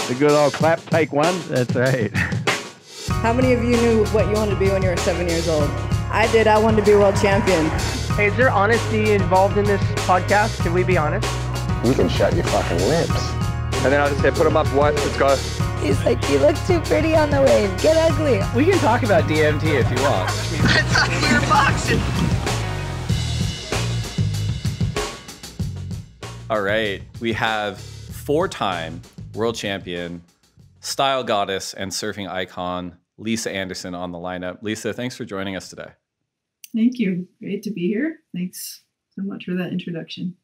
The good old clap, take one. That's right. How many of you knew what you wanted to be when you were 7 years old? I did. I wanted to be world champion. Hey, is there honesty involved in this podcast? Can we be honest? You can shut your fucking lips. And then I'll just say, put them up, what? Let's go. He's like, you look too pretty on the wave. Get ugly. We can talk about DMT if you want. I thought we were boxing. All right. We have four-time world champion, style goddess, and surfing icon, Lisa Andersen, on the lineup. Lisa, thanks for joining us today. Thank you. Great to be here. Thanks so much for that introduction.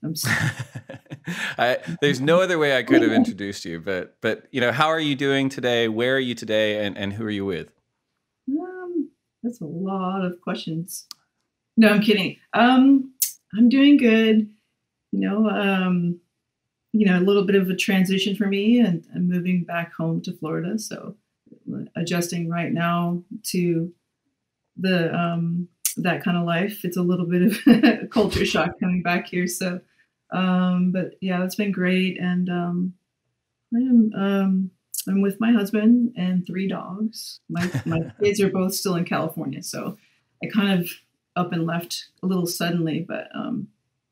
There's no other way I could have introduced you, but you know, how are you doing today? Where are you today? And who are you with? That's a lot of questions. No, I'm kidding. I'm doing good. A little bit of a transition for me, and I'm moving back home to Florida. So adjusting right now to the that kind of life. It's a little bit of a culture shock coming back here. So, but yeah, it's been great. And I'm with my husband and 3 dogs. My kids are both still in California, so I kind of up and left a little suddenly, but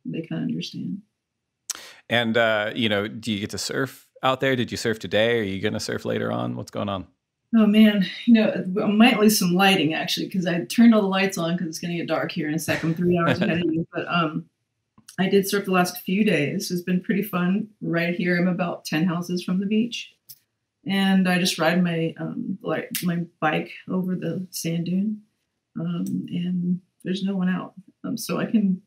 they kind of understand. And do you get to surf out there? Did you surf today? Are you going to surf later on? What's going on? Oh man, I might lose some lighting actually, because I turned all the lights on because it's going to get dark here in a sec. I'm 3 hours ahead of you, but I did surf the last few days. It's been pretty fun. Right here, I'm about 10 houses from the beach, and I just ride my my bike over the sand dune, and there's no one out, so I can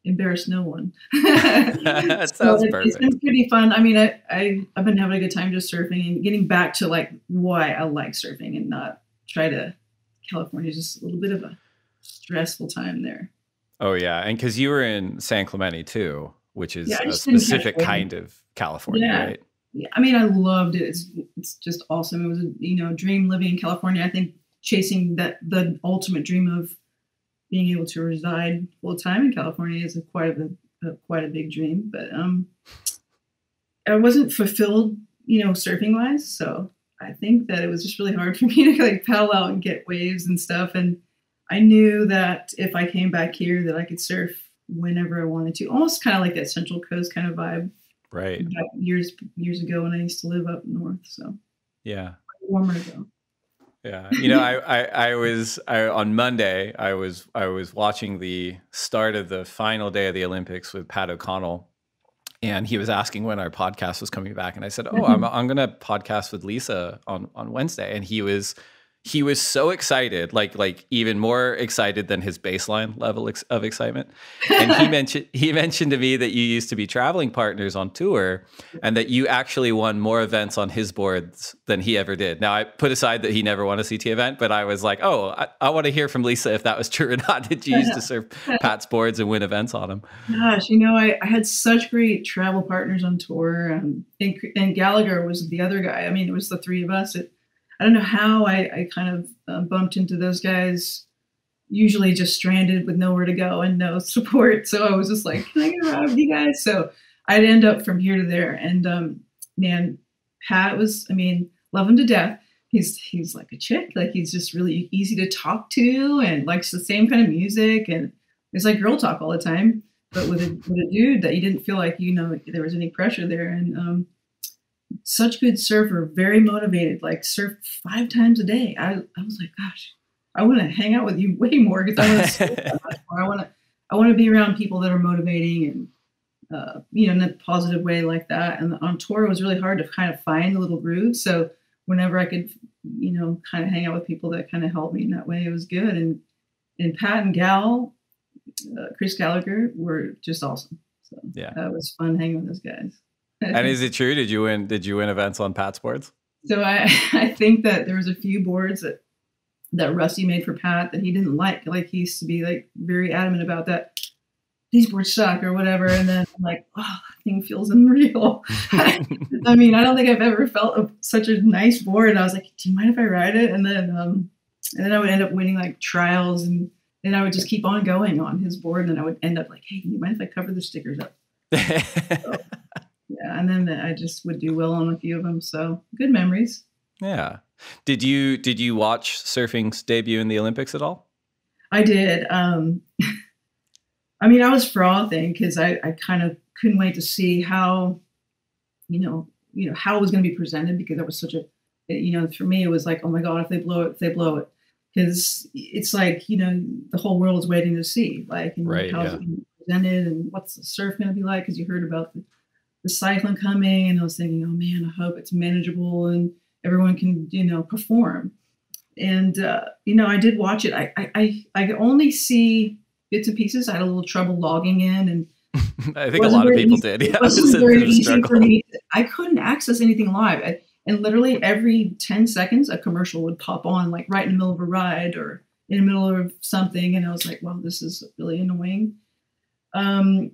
embarrass no one. That sounds perfect. It's been pretty fun. I mean, I've been having a good time just surfing and getting back to like why I like surfing and not try to. California is just a little bit of a stressful time there. Oh yeah, and because you were in San Clemente too, which is a specific kind of California, right? Yeah, I mean, I loved it. It's just awesome. It was a dream living in California. I think chasing the ultimate dream of being able to reside full time in California is quite a big dream, but I wasn't fulfilled, surfing wise. So I think that it was just really hard for me to like paddle out and get waves and stuff. And I knew that if I came back here, that I could surf whenever I wanted to, almost kind of like that Central Coast kind of vibe. Right. Back years ago when I used to live up north. So yeah, warmer ago. Yeah, I was on Monday. I was watching the start of the final day of the Olympics with Pat O'Connell, and he was asking when our podcast was coming back, and I said, "Oh, I'm going to podcast with Lisa on Wednesday," and he was so excited, like even more excited than his baseline level of excitement. And he mentioned to me that you used to be traveling partners on tour, and that you actually won more events on his boards than he ever did. Now, I put aside that he never won a CT event, but I was like, oh, I want to hear from Lisa if that was true or not. Did you used to surf Pat's boards and win events on them? Gosh, I had such great travel partners on tour, and Gallagher was the other guy. I mean, it was the 3 of us. I don't know how I kind of bumped into those guys, usually just stranded with nowhere to go and no support. So I was just like, can I get around with you guys? So I'd end up from here to there. And man, Pat was, love him to death. He's like a chick. Like he's just really easy to talk to and likes the same kind of music. And it's like girl talk all the time, but with a dude that you didn't feel like, there was any pressure there. And such good surfer, very motivated, like surf 5 times a day. I was like, gosh, I want to hang out with you way more because I want to surf that much more. I want to be around people that are motivating and in a positive way like that. And on tour, it was really hard to kind of find a little groove. So whenever I could, kind of hang out with people that kind of helped me in that way, it was good. And Pat and Gal, Chris Gallagher, were just awesome. So yeah, that was fun hanging with those guys. And is it true? Did you win events on Pat's boards? So I think that there was a few boards that Rusty made for Pat that he didn't like. Like he used to be like very adamant about that. These boards suck or whatever. And then I'm like, oh, that thing feels unreal. I don't think I've ever felt such a nice board. And I was like, do you mind if I ride it? And then I would end up winning like trials, and then I would just keep on going on his board. And then I would end up like, hey, do you mind if I cover the stickers up? So, Yeah, and then I just would do well on a few of them. So good memories. Yeah. Did you watch surfing's debut in the Olympics at all? I did. I mean, I was frothing because I kind of couldn't wait to see how, how it was going to be presented, because that was such a, for me, it was like, oh my God, if they blow it, because it's like, the whole world is waiting to see, like, and right, how's it going to be presented and what's the surf going to be like, because you heard about the cyclone coming, and I was thinking, oh man, I hope it's manageable and everyone can, perform. And, I did watch it. I could only see bits and pieces. I had a little trouble logging in, and I think a lot of people did. Yeah, it wasn't very easy for me. I couldn't access anything live. And literally every 10 seconds, a commercial would pop on, like right in the middle of a ride or in the middle of something. And I was like, well, this is really annoying. That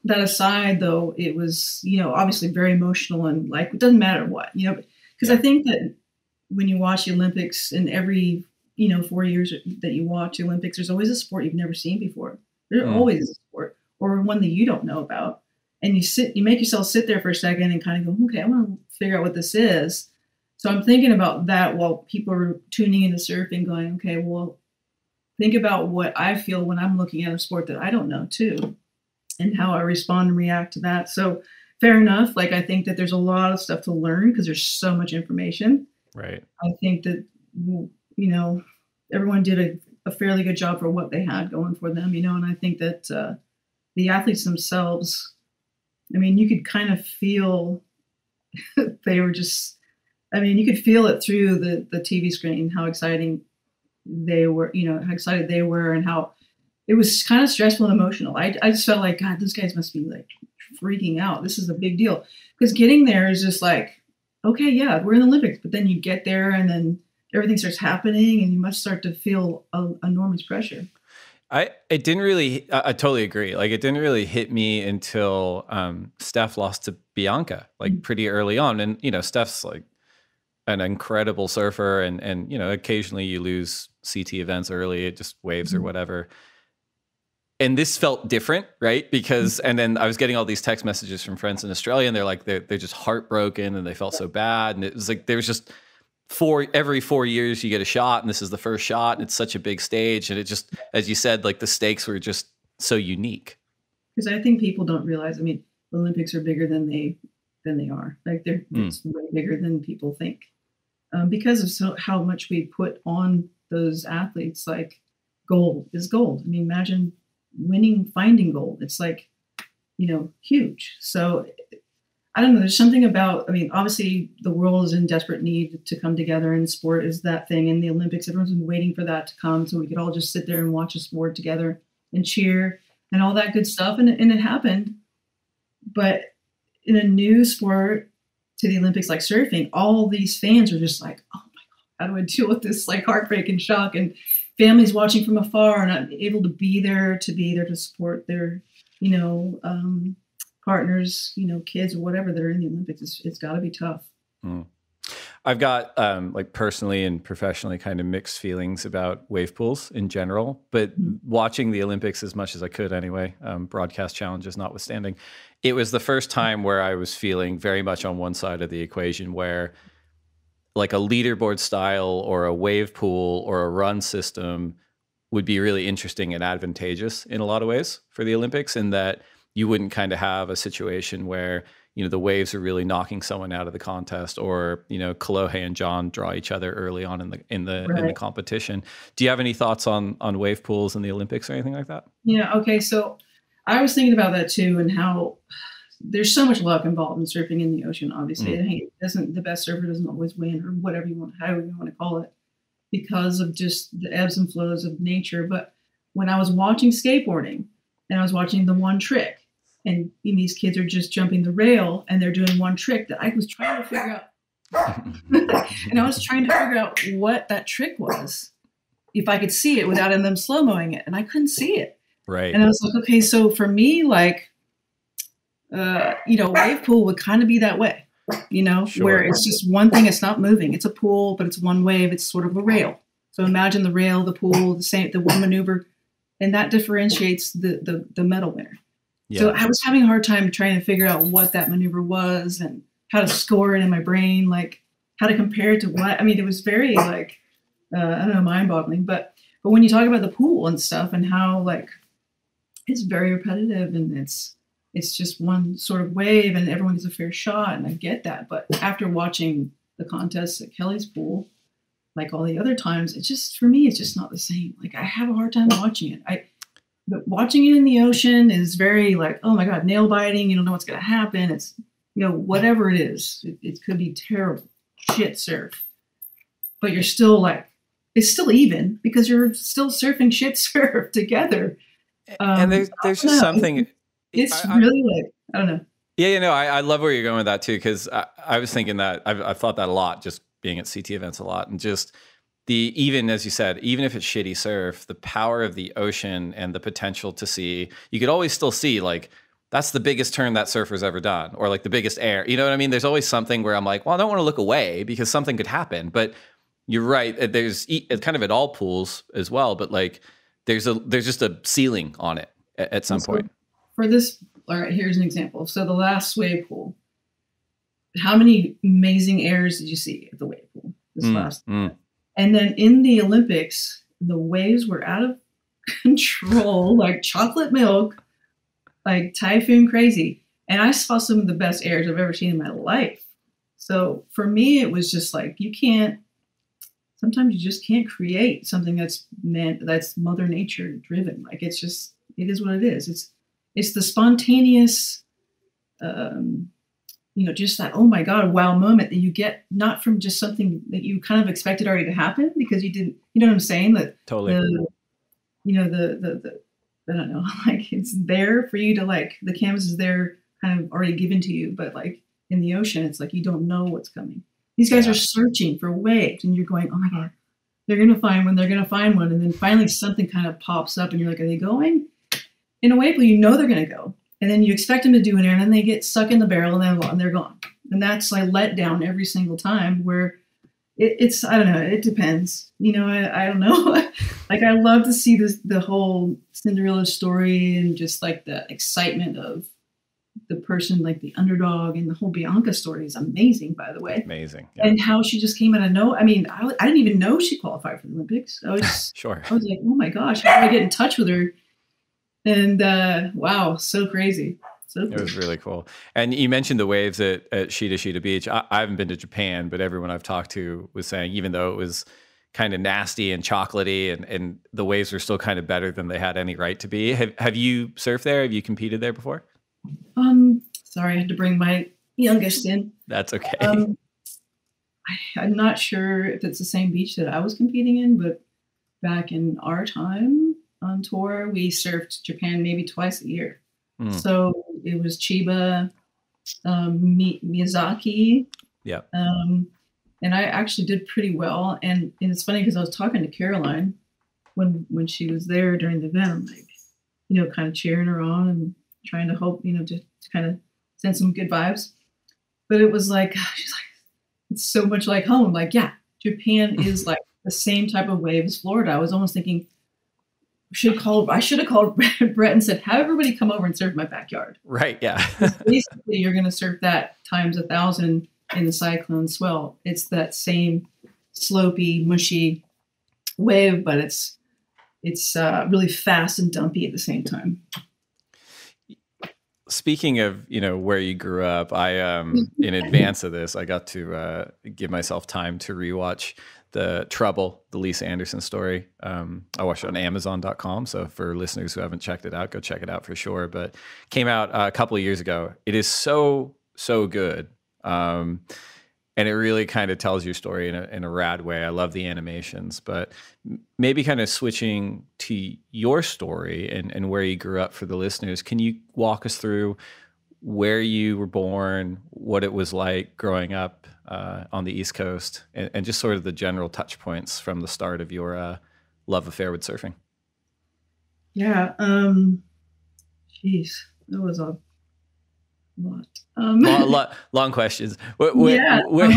aside, though, it was, obviously very emotional, and like, it doesn't matter what, because I think that when you watch the Olympics, and every, 4 years that you watch the Olympics, there's always a sport you've never seen before. There's always a sport or one that you don't know about. And you make yourself sit there for a second and kind of go, okay, I want to figure out what this is. So I'm thinking about that while people are tuning into surfing, going, okay, well, think about what I feel when I'm looking at a sport that I don't know too, and how I respond and react to that. So fair enough. Like, I think that there's a lot of stuff to learn because there's so much information. Right. I think that, everyone did a fairly good job for what they had going for them, and I think that the athletes themselves, I mean, you could kind of feel they were just, you could feel it through the TV screen, how exciting they were, how excited they were, and how it was kind of stressful and emotional. I just felt like, God, those guys must be like freaking out. This is a big deal. Because getting there is just like, okay, yeah, we're in the Olympics, but then you get there and then everything starts happening and you must start to feel enormous pressure. I totally agree. Like, it didn't really hit me until Steph lost to Bianca, like pretty early on. And, Steph's like an incredible surfer, and occasionally you lose CT events early, it just waves or whatever. And this felt different, right? Because, and then I was getting all these text messages from friends in Australia, and they're like, they're just heartbroken and they felt so bad. And it was like, there was just every 4 years you get a shot, and this is the first shot, and it's such a big stage. And it just, as you said, like, the stakes were just so unique. Because I think people don't realize, the Olympics are bigger than they are. Like, it's way bigger than people think. Because of how much we put on those athletes. Like, gold is gold. Imagine finding gold. It's like, huge. So I don't know. There's something about, obviously the world is in desperate need to come together, and sport is that thing. In the Olympics, everyone's been waiting for that to come so we could all just sit there and watch a sport together and cheer and all that good stuff. And it happened. But in a new sport to the Olympics, like surfing, all these fans are just like, oh my God, how do I deal with this like heartbreak and shock? And families watching from afar and not able to be there to support their, partners, kids or whatever that are in the Olympics. It's got to be tough. I've got like personally and professionally kind of mixed feelings about wave pools in general, but watching the Olympics as much as I could anyway, broadcast challenges notwithstanding, it was the first time where I was feeling very much on one side of the equation, where like a leaderboard style or a wave pool or a run system would be really interesting and advantageous in a lot of ways for the Olympics, in that you wouldn't kind of have a situation where, the waves are really knocking someone out of the contest, or, Kolohe and John draw each other early on in the competition. Do you have any thoughts on wave pools in the Olympics or anything like that? Yeah. Okay. So I was thinking about that too, and how there's so much luck involved in surfing in the ocean. Obviously, the best surfer doesn't always win, or however you want to call it, because of just the ebbs and flows of nature. But when I was watching skateboarding and I was watching the one trick, and these kids are just jumping the rail and they're doing one trick that I was trying to figure out. And I was trying to figure out what that trick was, if I could see it without them slow-moing it. And I couldn't see it. Right. And I was like, okay, so for me, like, wave pool would kind of be that way, Sure. where it's just one thing. It's not moving. It's a pool, but it's one wave. It's sort of a rail. So imagine the rail, the pool, the one maneuver, and that differentiates the medal winner. So I was having a hard time trying to figure out what that maneuver was and how to score it in my brain, like how to compare it to what. I mean, it was very like, I don't know, mind-boggling. But when you talk about the pool and stuff and how like it's very repetitive and it's just one sort of wave and everyone gets a fair shot, and I get that. But after watching the contest at Kelly's pool, like all the other times, it's just, for me, it's just not the same. Like I have a hard time watching it. But watching it in the ocean is very like, oh my God, nail biting. You don't know what's going to happen. It's, you know, whatever it is, it could be terrible shit surf, but you're still like, it's still even because you're still surfing shit surf together. And there's just something. It's really like, I don't know. Yeah, you know, I love where you're going with that too, because I was thinking that I've thought that a lot, just being at CT events a lot, and just even as you said, even if it's shitty surf, the power of the ocean and the potential to see, you could always still see like that's the biggest turn that surfer's ever done, or like the biggest air. You know what I mean? There's always something where I'm like, well, I don't want to look away because something could happen. But you're right. There's kind of at all pools as well, but like there's just a ceiling on it at some point. For this, all right, here's an example. So the last wave pool, how many amazing airs did you see at the wave pool this last? And then in the Olympics, the waves were out of control, like chocolate milk, like typhoon crazy. And I saw some of the best airs I've ever seen in my life. So for me, it was just like, sometimes you just can't create something that's Mother Nature driven. Like it is what it is. It's the spontaneous, just that, oh my God, wow moment that you get, not from just something that you kind of expected already to happen because you didn't, you know what I'm saying? That totally. I don't know, like it's there for you to like, the canvas is there kind of already given to you, but like in the ocean, it's like, you don't know what's coming. These guys are searching for waves and you're going, oh my God, they're going to find one. And then finally something kind of pops up and you're like, are they going? In a wave pool, you know they're going to go. And then you expect them to do an air and then they get stuck in the barrel and they're gone. And that's like let down every single time where it's, I don't know, it depends. You know, I don't know. Like I love to see the whole Cinderella story and just like the excitement of the person, like the underdog, and the whole Bianca story is amazing, by the way. Amazing. Yeah. And how she just came out of nowhere. I mean, I didn't even know she qualified for the Olympics. I was sure. I was like, oh my gosh, how do I get in touch with her? And wow, so crazy. So cool. It was really cool. And you mentioned the waves at Shita Beach. I haven't been to Japan, but everyone I've talked to was saying, even though it was kind of nasty and chocolatey and the waves were still kind of better than they had any right to be. Have you surfed there? Have you competed there before? Sorry, I had to bring my youngest in. That's okay. I'm not sure if it's the same beach that I was competing in, but back in our time on tour, we surfed Japan maybe twice a year. So it was Chiba, Miyazaki. Yeah. And I actually did pretty well. And it's funny because I was talking to Caroline when she was there during the event. I'm like, kind of cheering her on and trying to hope, to kind of send some good vibes. But it was like, she's like, it's so much like home. I'm like, yeah, Japan is like the same type of wave as Florida. I was almost thinking, I should have called Brett and said, have everybody come over and surf my backyard. Right, yeah. Basically, you're going to surf that times 1,000 in the cyclone swell. It's that same slopey, mushy wave, but it's really fast and dumpy at the same time. Speaking of, where you grew up, I in advance of this, I got to give myself time to rewatch the Trouble, the Lisa Andersen story. I watched it on Amazon.com. So for listeners who haven't checked it out, go check it out for sure. But came out a couple of years ago. It is so good. And it really kind of tells your story in a rad way. I love the animations, but maybe kind of switching to your story and where you grew up for the listeners. Can you walk us through where you were born, what it was like growing up on the East Coast, and just sort of the general touch points from the start of your love affair with surfing? Yeah. Geez, that was a lot. Long questions. Yeah. Where'd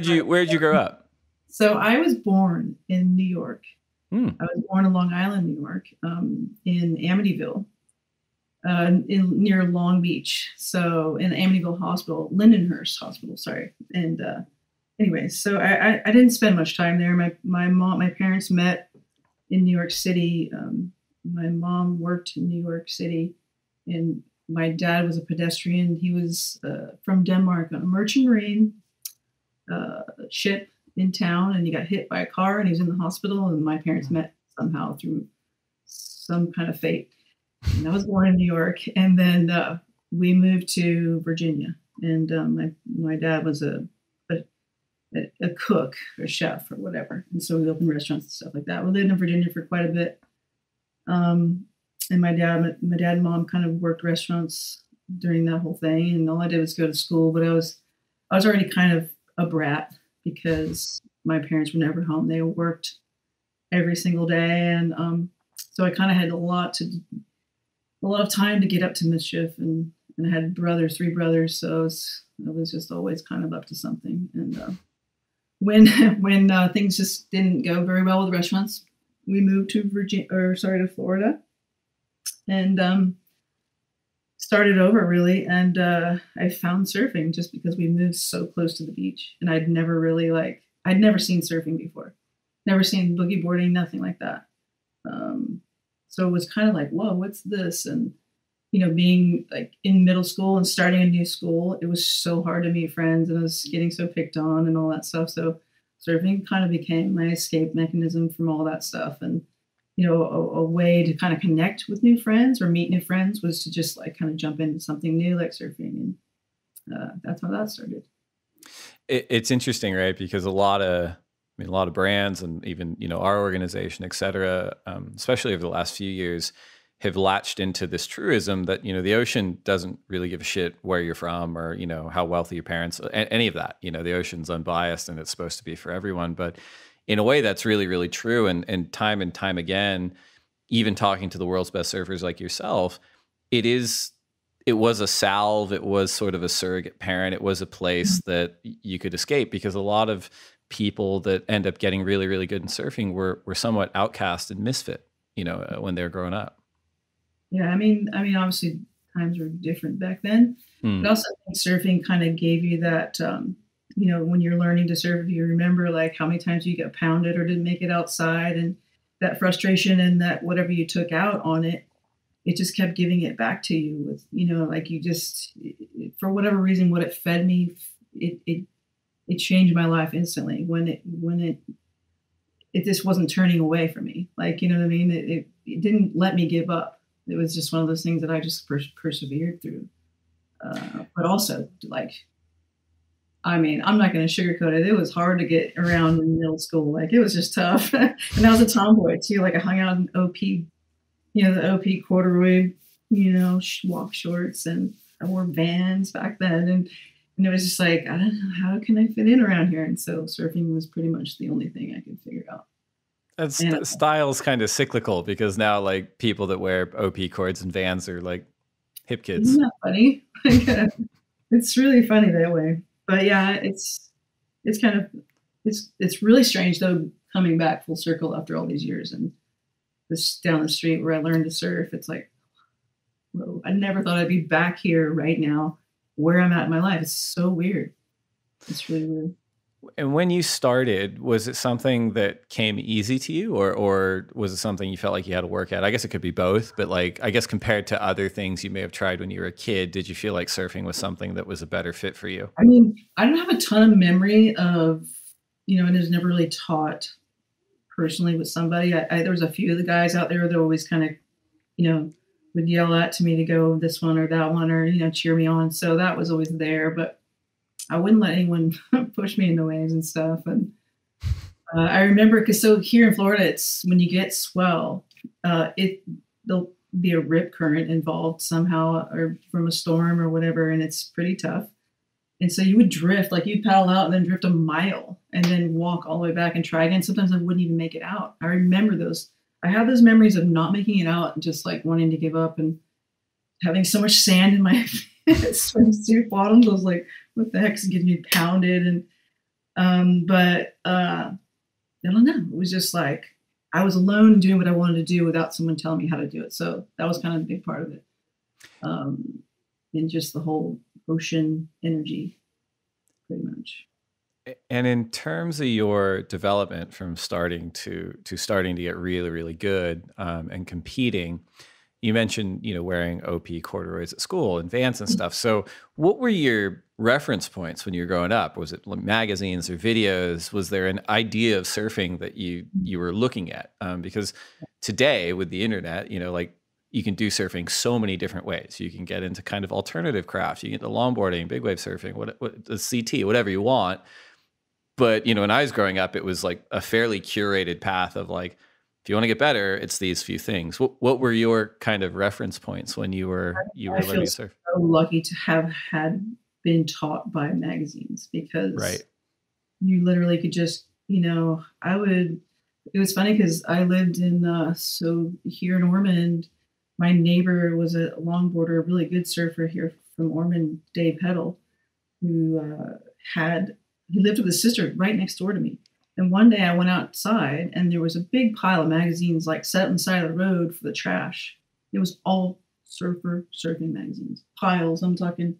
you grow up? So I was born in New York. I was born in Long Island, New York, in Amityville. near Long Beach. So in the Amityville Hospital, Lindenhurst Hospital, sorry. And anyway, so I didn't spend much time there. My parents met in New York City. My mom worked in New York City, and my dad was a pedestrian. He was from Denmark on a merchant marine ship in town, and he got hit by a car, and he was in the hospital. And my parents met somehow through some kind of fate. And I was born in New York, and then we moved to Virginia. And my dad was a cook or chef or whatever, and so we opened restaurants and stuff like that. We lived in Virginia for quite a bit. And my dad and mom kind of worked restaurants during that whole thing. And all I did was go to school, but I was already kind of a brat because my parents were never home. They worked every single day. And, so I kind of had a lot of time to get up to mischief, and I had three brothers. So I was just always kind of up to something. And, when things just didn't go very well with restaurants, we moved to to Florida, and started over really. And I found surfing just because we moved so close to the beach, and I'd never seen surfing before, never seen boogie boarding, nothing like that. So it was kind of like, whoa, what's this? And being like in middle school and starting a new school, it was so hard to meet friends, and I was getting so picked on and all that stuff. So surfing kind of became my escape mechanism from all that stuff. And, a way to kind of connect with new friends or meet new friends was to just like kind of jump into something new like surfing. And that's how that started. It's interesting, right? Because a lot of brands and even, our organization, et cetera, especially over the last few years, have latched into this truism that, the ocean doesn't really give a shit where you're from or, how wealthy your parents, any of that. The ocean's unbiased and it's supposed to be for everyone. But in a way, that's really, really true. And time again, even talking to the world's best surfers like yourself, it was a salve. It was sort of a surrogate parent. It was a place that you could escape, because a lot of people that end up getting really, really good in surfing were somewhat outcast and misfit, when they were growing up. Yeah, I mean, obviously times were different back then. But also I think surfing kind of gave you that, when you're learning to surf, if you remember like how many times you get pounded or didn't make it outside, and that frustration and that whatever you took out on it, it just kept giving it back to you with, like you just, for whatever reason, what it fed me, it changed my life instantly when it just wasn't turning away from me. Like, you know what I mean? It didn't let me give up. It was just one of those things that I just persevered through. But also like, I'm not going to sugarcoat it. It was hard to get around in middle school. Like it was just tough. And I was a tomboy too. Like I hung out in OP, the OP corduroy, walk shorts, and I wore Vans back then. And it was just like, I don't know, how can I fit in around here? And so surfing was pretty much the only thing I could figure out. Style's kind of cyclical, because now like people that wear OP cords and Vans are like hip kids. Isn't that funny? It's really funny that way. But yeah, it's really strange though, coming back full circle after all these years, and this down the street where I learned to surf. It's like, whoa, I never thought I'd be back here right now where I'm at in my life. It's so weird. It's really weird. And when you started, was it something that came easy to you, or was it something you felt like you had to work at? I guess it could be both, but like, I guess compared to other things you may have tried when you were a kid, did you feel like surfing was something that was a better fit for you? I mean, I don't have a ton of memory of, and it was never really taught personally with somebody. There was a few of the guys out there that always kind of, would yell at to me to go this one or that one, or, cheer me on. So that was always there, but I wouldn't let anyone push me in the waves and stuff. And I remember, so here in Florida, it's when you get swell, there'll be a rip current involved somehow, or from a storm or whatever, and it's pretty tough. And so you would drift, like you'd paddle out and then drift a mile and then walk all the way back and try again. Sometimes I wouldn't even make it out. I remember those. I have those memories of not making it out and just like wanting to give up and having so much sand in my swimsuit bottoms. I was like, what the heck is getting me pounded? And but I don't know. It was just like I was alone doing what I wanted to do without someone telling me how to do it. So that was kind of a big part of it. in just the whole ocean energy, pretty much. And in terms of your development from starting to starting to get really, really good and competing, you mentioned, wearing OP corduroys at school and Vans and stuff. So what were your reference points when you were growing up? Was it magazines or videos? Was there an idea of surfing that you were looking at? Because today with the internet, like you can do surfing so many different ways. You can get into kind of alternative craft. You can get into longboarding, big wave surfing, what the CT, whatever you want. But, when I was growing up, it was like a fairly curated path of like, if you want to get better, it's these few things. What were your kind of reference points when you were learning to surf? I feel so lucky to have been taught by magazines, because you literally could just, it was funny because I lived in, so here in Ormond, my neighbor was a longboarder, a really good surfer here from Ormond, Dave Heddle, who he lived with his sister right next door to me. And one day I went outside and there was a big pile of magazines like set on the side of the road for the trash. It was all surfing magazines, piles. I'm talking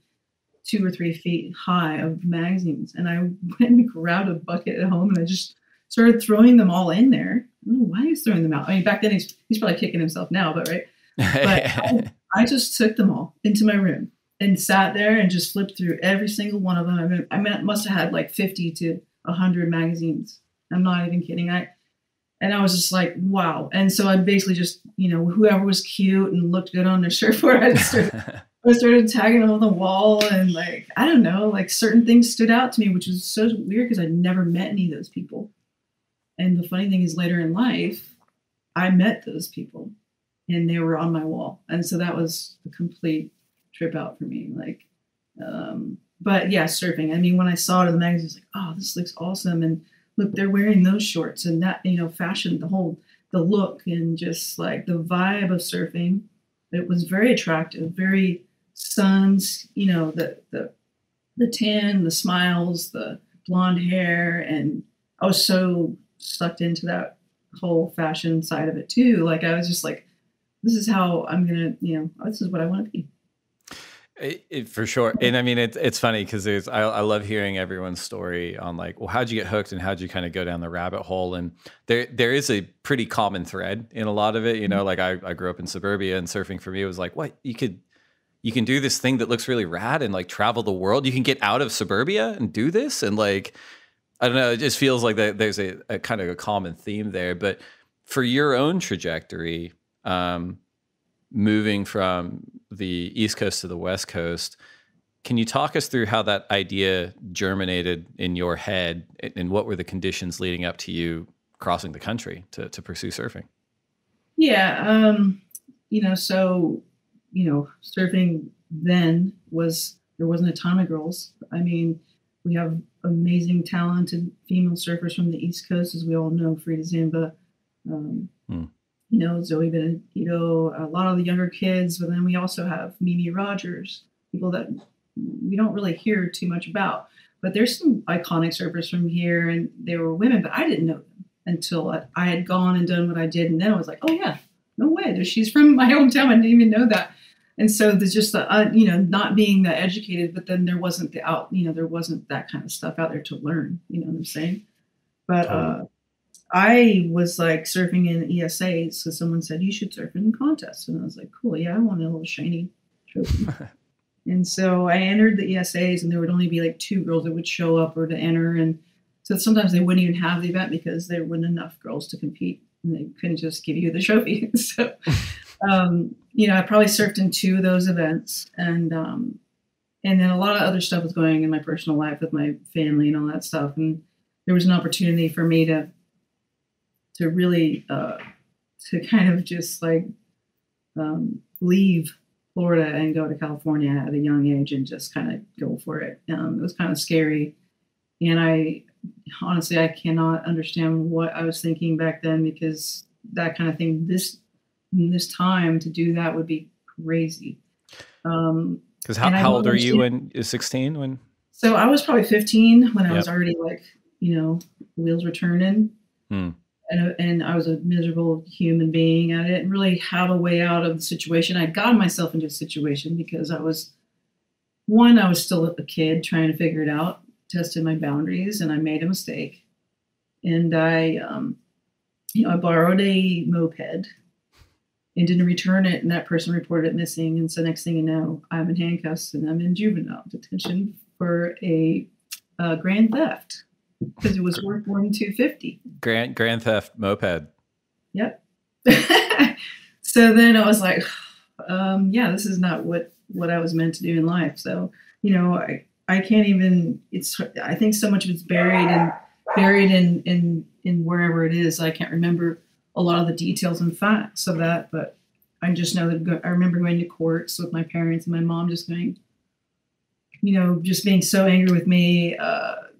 2 or 3 feet high of magazines. And I went and grabbed a bucket at home and I just started throwing them all in there. I don't know why he's throwing them out. I mean, back then he's probably kicking himself now, but right. But I just took them all into my room and sat there and just flipped through every single one of them. I must have had like 50 to 100 magazines. I'm not even kidding. I was just like, wow. And so I basically just, whoever was cute and looked good on their surfboard, I started tagging them on the wall. And like, I don't know, like certain things stood out to me, which was so weird because I'd never met any of those people. And the funny thing is later in life, I met those people and they were on my wall. And so that was a complete trip out for me. Like, but yeah, surfing. I mean, when I saw it in the magazine, I was like, oh, this looks awesome. And look, they're wearing those shorts and that, fashion, the look and just like the vibe of surfing. It was very attractive, very suns, the tan, the smiles, the blonde hair. And I was so sucked into that whole fashion side of it too. Like, I was just like, this is how I'm going to, this is what I want to be. For sure. And I mean, it's funny because I love hearing everyone's story on like, well, how'd you get hooked and how'd you kind of go down the rabbit hole? And there is a pretty common thread in a lot of it, like I grew up in suburbia and surfing for me was like, what, you can do this thing that looks really rad and like travel the world. You can get out of suburbia and do this. And like, I don't know, it just feels like there's a kind of a common theme there. But for your own trajectory, moving from the East Coast to the West Coast, can you talk us through how that idea germinated in your head and what were the conditions leading up to you crossing the country to pursue surfing? Yeah. Surfing then there wasn't a ton of girls. I mean, we have amazing, talented female surfers from the East Coast, as we all know, Frida Zamba, Zoe Benedito, a lot of the younger kids, but then we also have Mimi Rogers, people that we don't really hear too much about. But there's some iconic surfers from here, and they were women, but I didn't know them until I had gone and done what I did. And then I was like, oh yeah, no way. She's from my hometown. I didn't even know that. And so there's just not being that educated, but then there wasn't there wasn't that kind of stuff out there to learn, you know what I'm saying? But, I was like surfing in ESAs, so someone said, you should surf in contests. And I was like, cool, yeah, I want a little shiny trophy. And so I entered the ESAs, and there would only be like 2 girls that would show up or to enter. And so sometimes they wouldn't even have the event because there weren't enough girls to compete, and they couldn't just give you the trophy. So, I probably surfed in 2 of those events. And then a lot of other stuff was going in my personal life with my family and all that stuff. And there was an opportunity for me to really to kind of just like leave Florida and go to California at a young age and just kind of go for it. It was kind of scary. And I cannot understand what I was thinking back then, because that kind of thing, this time to do that would be crazy. Because how old are you when you're 16? When? So I was probably 15 when I was already like, the wheels were turning. and I was a miserable human being at it, and really how to way out of the situation. I'd gotten myself into a situation because I was still a kid trying to figure it out, tested my boundaries, and I made a mistake. And I borrowed a moped and didn't return it, and that person reported it missing. And so next thing you know, I'm in handcuffs and I'm in juvenile detention for a grand theft because it was worth more than $250. Grand theft moped. Yep. So then I was like, yeah, this is not what I was meant to do in life. So, I can't even, I think so much of it's buried in wherever it is. I can't remember a lot of the details and facts of that, but I just know that I remember going to courts with my parents and my mom just going, just being so angry with me.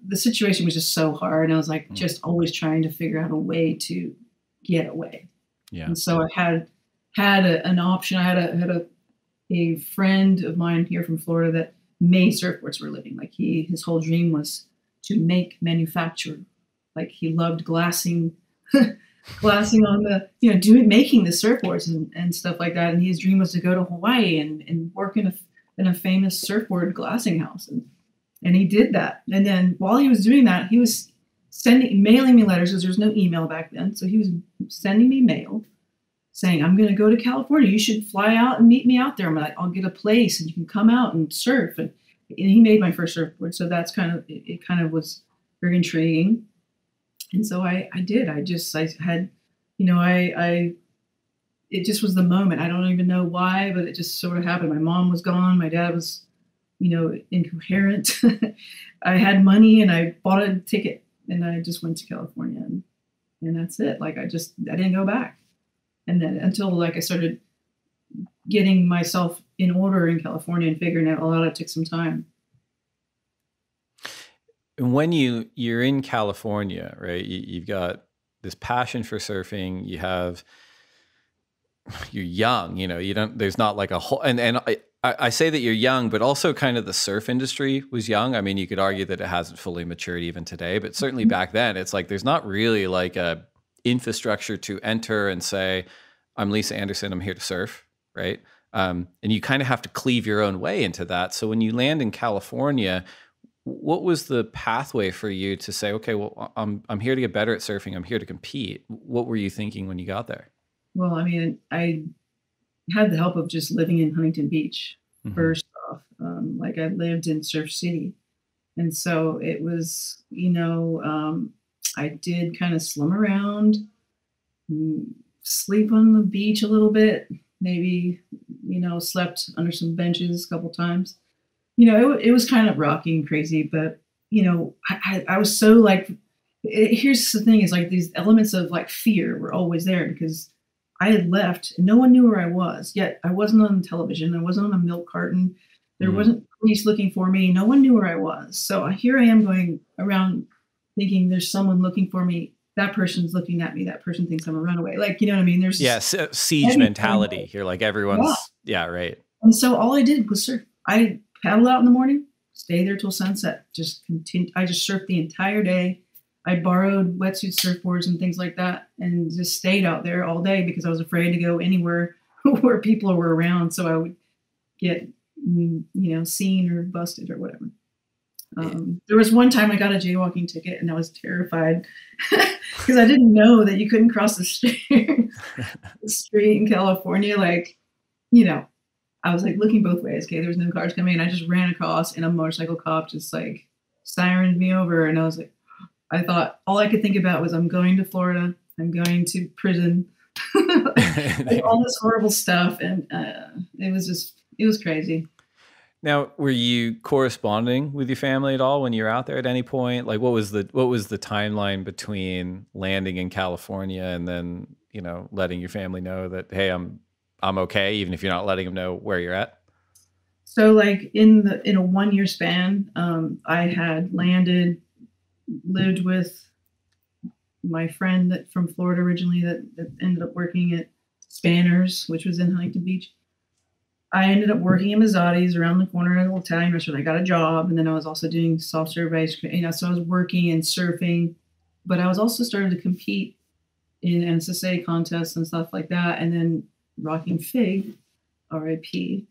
The situation was just so hard. And I was like, just always trying to figure out a way to get away. Yeah. And so I had an option. I had a friend of mine here from Florida that made surfboards for a living. Like his whole dream was to manufacture. Like he loved glassing on the, making the surfboards and stuff like that. And his dream was to go to Hawaii and work in a famous surfboard glassing house. And he did that. And then while he was doing that, he was mailing me letters because there was no email back then. So he was sending me mail saying, I'm going to go to California. You should fly out and meet me out there. I'm like, I'll get a place and you can come out and surf. And he made my first surfboard. So that's it kind of was very intriguing. And so I did. I had, it just was the moment. I don't even know why, but it just sort of happened. My mom was gone. My dad was, incoherent. I had money and I bought a ticket and I just went to California and that's it. Like I didn't go back. And then until I started getting myself in order in California and figuring out a lot, it took some time. And when you're in California, right, you've got this passion for surfing, you're young, there's not like a whole, and I say that you're young, but also kind of the surf industry was young. I mean, you could argue that it hasn't fully matured even today, but certainly back then it's like, there's not really like a infrastructure to enter and say, I'm Lisa Andersen, I'm here to surf, right? And you kind of have to cleave your own way into that. So when you land in California, what was the pathway for you to say, okay, well, I'm here to get better at surfing. I'm here to compete. What were you thinking when you got there? Well, I mean, I had the help of just living in Huntington Beach, first off. I lived in Surf City. And so it was, I did kind of slum around, sleep on the beach a little bit, maybe, slept under some benches a couple times. It was kind of rocky and crazy, but, I was so here's the thing is these elements of fear were always there because I had left and no one knew where I was, yet I wasn't on television. I wasn't on a milk carton. There wasn't police looking for me. No one knew where I was. So here I am going around thinking there's someone looking for me. That person's looking at me. That person thinks I'm a runaway. You know what I mean? There's siege mentality. You're like everyone's, right. And so all I did was surf. I paddled out in the morning, stay there till sunset. Just continue. I just surfed the entire day. I borrowed wetsuit surfboards and things like that and just stayed out there all day because I was afraid to go anywhere where people were around. So I would get, seen or busted or whatever. There was one time I got a jaywalking ticket and I was terrified because I didn't know that you couldn't cross the street in California. I was looking both ways. Okay, there was no cars coming in. I just ran across and a motorcycle cop just sirened me over. And I thought all I could think about was I'm going to Florida. I'm going to prison. All this horrible stuff. And it was crazy. Now, were you corresponding with your family at all when you were out there at any point? What was the timeline between landing in California and then, letting your family know that, hey, I'm okay, even if you're not letting them know where you're at? So in a 1 year span, I had landed, lived with my friend from Florida originally that ended up working at Spanners, which was in Huntington Beach. I ended up working in Mazzotti's around the corner at a little Italian restaurant. I got a job, and then I was also doing soft serve ice cream. So I was working and surfing, but I was also starting to compete in NSSA contests and stuff like that. And then Rocking Fig, R.I.P.,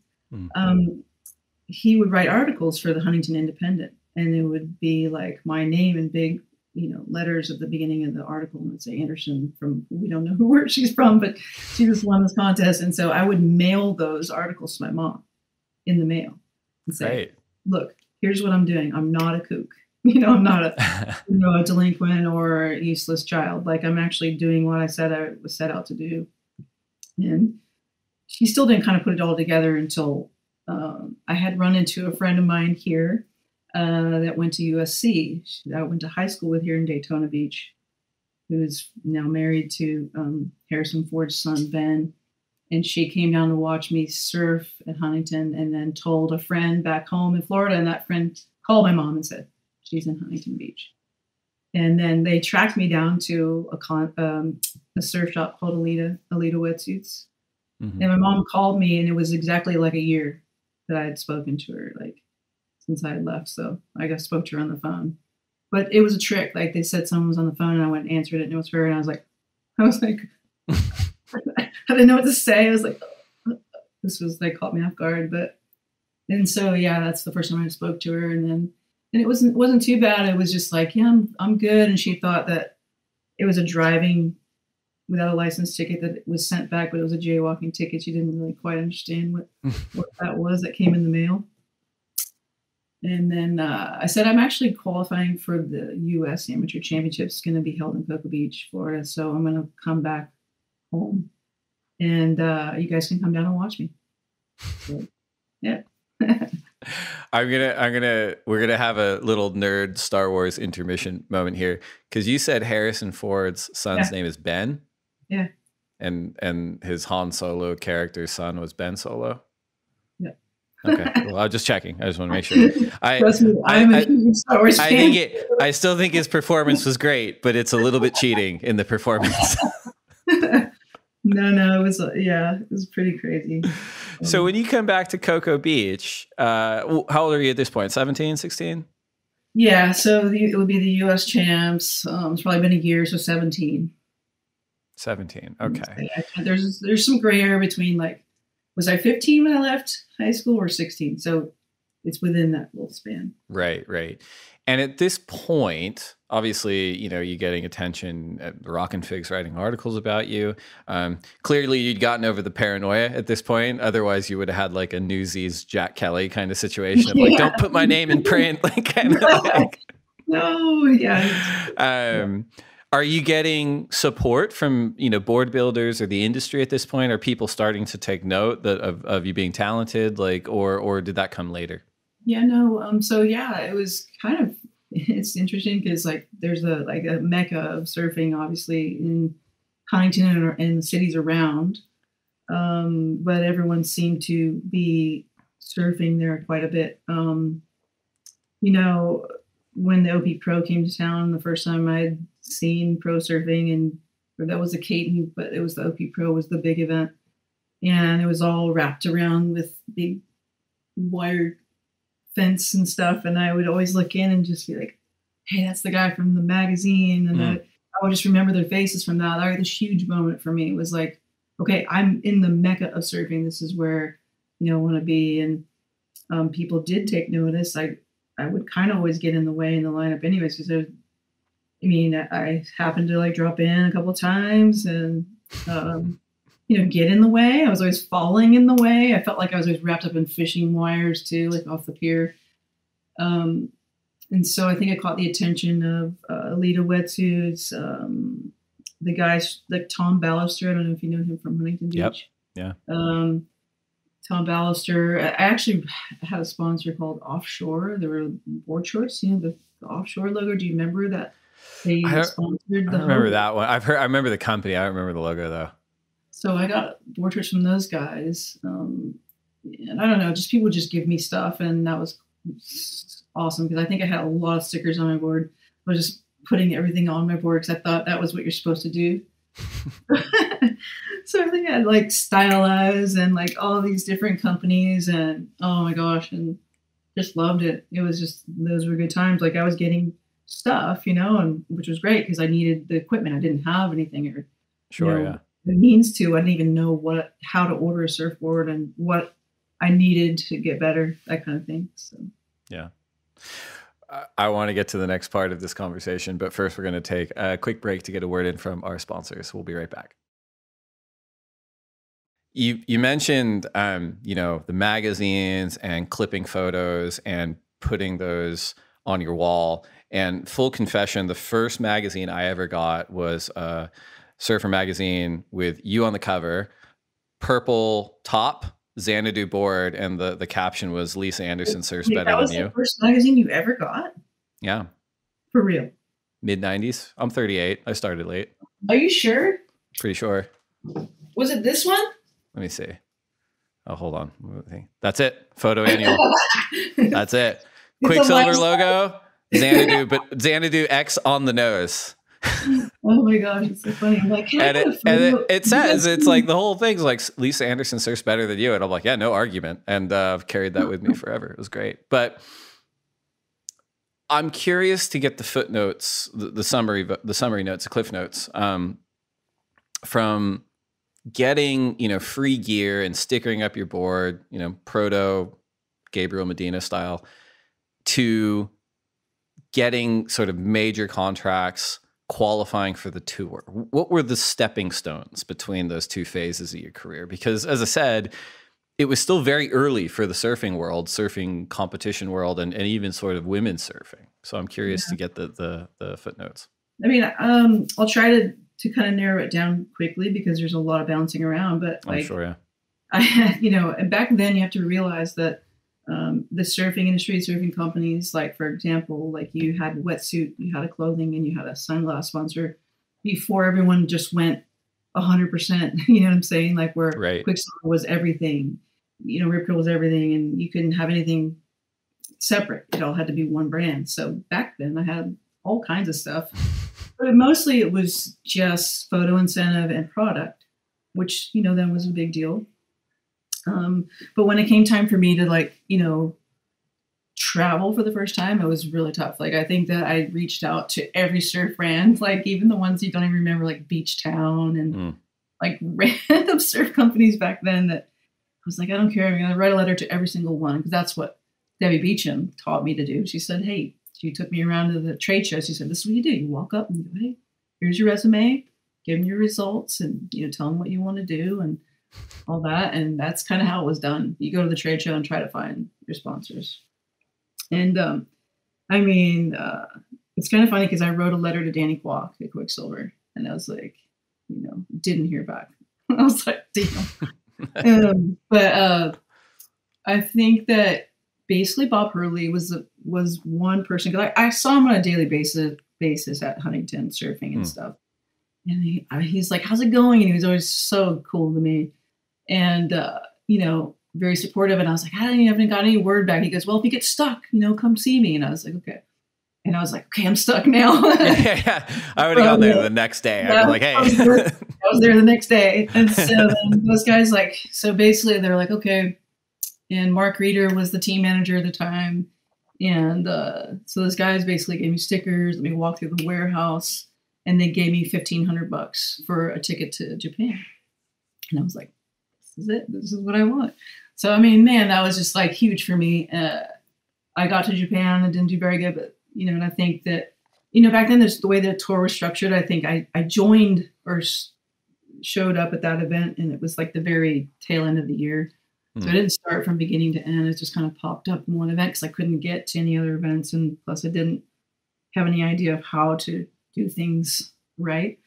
he would write articles for the Huntington Independent, and it would be like my name in big, letters at the beginning of the article, and it would say Andersen from, we don't know where she's from, but she just won this contest. And so I would mail those articles to my mom in the mail and say, look, here's what I'm doing. I'm not a kook. I'm not a, a delinquent or a useless child. Like, I'm actually doing what I said I was set out to do. And she still didn't kind of put it all together until I had run into a friend of mine here that went to USC. I went to high school with here in Daytona Beach, who is now married to Harrison Ford's son, Ben. And she came down to watch me surf at Huntington, and then told a friend back home in Florida. And that friend called my mom and said, she's in Huntington Beach. And then they tracked me down to a surf shop called Alita Wetsuits. Mm-hmm. And my mom called me, and it was exactly like a year that I had spoken to her, like, since I had left. So I spoke to her on the phone. But it was a trick. Like, they said someone was on the phone, and I went and answered it, and it was her. And I was like, I didn't know what to say. I was like, this was, like, caught me off guard. And so, yeah, that's the first time I spoke to her. And it wasn't too bad. It was just like, yeah, I'm good. And she thought that it was a driving without a license ticket that was sent back, but it was a jaywalking ticket. She didn't really quite understand what that was that came in the mail. And then I said, I'm actually qualifying for the U.S. Amateur Championships, going to be held in Cocoa Beach, Florida. So I'm going to come back home, and you guys can come down and watch me. So, yeah. We're gonna have a little nerd Star Wars intermission moment here, because you said Harrison Ford's son's name is Ben. Yeah. And his Han Solo character's son was Ben Solo. Yeah. Okay. Well, I was just checking. I just want to make sure. I'm a huge Star Wars fan. I still think his performance was great, but it's a little bit cheating in the performance. No, it was pretty crazy. So when you come back to Cocoa Beach, how old are you at this point? 17, 16? Yeah, so it would be the U.S. champs. It's probably been a year, so 17. 17, okay. There's some gray area between, like, was I 15 when I left high school, or 16? So it's within that little span. Right. And at this point, obviously, you're getting attention at Rockin' Fig's writing articles about you. Clearly, you'd gotten over the paranoia at this point. Otherwise, you would have had like a Newsies Jack Kelly kind of situation of like, don't put my name in print. Like, kind of like. No, yeah. Are you getting support from, board builders or the industry at this point? Are people starting to take note of you being talented, like, or did that come later? Yeah, no. So yeah, it was kind of, it's interesting because, like, there's a mecca of surfing, obviously, in Huntington and the cities around. But everyone seemed to be surfing there quite a bit. When the OP Pro came to town, the first time I'd seen pro surfing, or that was a Caton, but it was the OP Pro was the big event. And it was all wrapped around with big wire fence and stuff, and I would always look in and just be like, hey, that's the guy from the magazine. And I would just remember their faces from that. That was this huge moment for me. It was like, okay, I'm in the mecca of surfing. This is where I want to be. And people did take notice. I would kind of always get in the way in the lineup anyways, because I happened to like drop in a couple of times and get in the way. I was always falling in the way. I felt like I was always wrapped up in fishing wires too, like off the pier. And so I think I caught the attention of Alita Wetsuits, the guys like Tom Ballister. I don't know if you know him from Huntington Beach. Yep. Yeah. Tom Ballister. I actually had a sponsor called Offshore. There were board shorts, the Offshore logo. Do you remember that? They sponsored the I remember that one. I remember the company. I don't remember the logo though. So I got board shorts from those guys. And I don't know, just people just give me stuff. And that was awesome because I think I had a lot of stickers on my board. I was just putting everything on my board because I thought that was what you're supposed to do. So I think I had like stylized and like all these different companies and oh my gosh, and just loved it. It was just, those were good times. Like I was getting stuff, and which was great because I needed the equipment. I didn't have anything, or Sure, yeah. The means to. I didn't even know how to order a surfboard and what I needed to get better, that kind of thing. So yeah. I want to get to the next part of this conversation, but first we're going to take a quick break to get a word in from our sponsors. We'll be right back. You mentioned, the magazines and clipping photos and putting those on your wall. And full confession, the first magazine I ever got was a Surfer magazine with you on the cover, purple top, Xanadu board, and the caption was "Lisa Andersen surfs better than you." That was the first magazine you ever got? Yeah. For real? Mid-90s. I'm 38. I started late. Are you sure? Pretty sure. Was it this one? Let me see. Oh, hold on. That's it. Photo annual. That's it. Quiksilver logo, Xanadu, but Xanadu X on the nose. Oh my gosh, it's so funny. I'm like, and it says, it's like the whole thing's like, Lisa Andersen surfs better than you. And I'm like, yeah, no argument. And I've carried that with me forever. It was great. But I'm curious to get the footnotes, the summary notes, the cliff notes, from getting, free gear and stickering up your board, proto Gabriel Medina style, to getting sort of major contracts, qualifying for the tour. What were the stepping stones between those two phases of your career? Because as I said, it was still very early for the surfing world, surfing competition world, and even sort of women's surfing. So I'm curious to get the footnotes. I mean, I'll try to kind of narrow it down quickly because there's a lot of bouncing around, but I'm sure, yeah. And back then you have to realize that the surfing industry, surfing companies, like, for example, like you had a wetsuit, you had a clothing, and you had a sunglass sponsor before everyone just went 100%, you know what I'm saying? Like where Quiksilver was everything, Rip Curl was everything, and you couldn't have anything separate. It all had to be one brand. So back then I had all kinds of stuff, but mostly it was just photo incentive and product, which, then was a big deal. But when it came time for me to travel for the first time, it was really tough. Like, I think that I reached out to every surf brand, like even the ones you don't even remember, like Beach Town and like random surf companies back then, that I was like, I don't care. I'm going to write a letter to every single one, because that's what Debbie Beecham taught me to do. She said, hey, she took me around to the trade show. She said, this is what you do. You walk up and you go, hey, here's your resume, give them your results, and, tell them what you want to do and all that. And that's kind of how it was done. You go to the trade show and try to find your sponsors. And it's kind of funny because I wrote a letter to Danny Kwok at Quiksilver, and I was like, didn't hear back. I was like, damn. But I think that basically Bob Hurley was one person, because I saw him on a daily basis at Huntington surfing and stuff. And he's like, how's it going? And he was always so cool to me. And, very supportive. And I was like, I haven't got any word back. He goes, well, if you get stuck, come see me. And I was like, okay. And I was like, okay, I'm stuck now. Yeah. I would have gone there the next day. I'd be like, hey. I was there the next day. And so then those guys, so basically they're like, okay. And Mark Reeder was the team manager at the time. And so those guys basically gave me stickers, let me walk through the warehouse, and they gave me $1,500 for a ticket to Japan. And I was like, this is it. This is what I want. So, that was just huge for me. I got to Japan and didn't do very good, but, and I think that, back then there's the way the tour was structured. I think I joined or showed up at that event, and it was the very tail end of the year. So I didn't start from beginning to end. It just kind of popped up in one event because I couldn't get to any other events. And plus I didn't have any idea of how to do things right.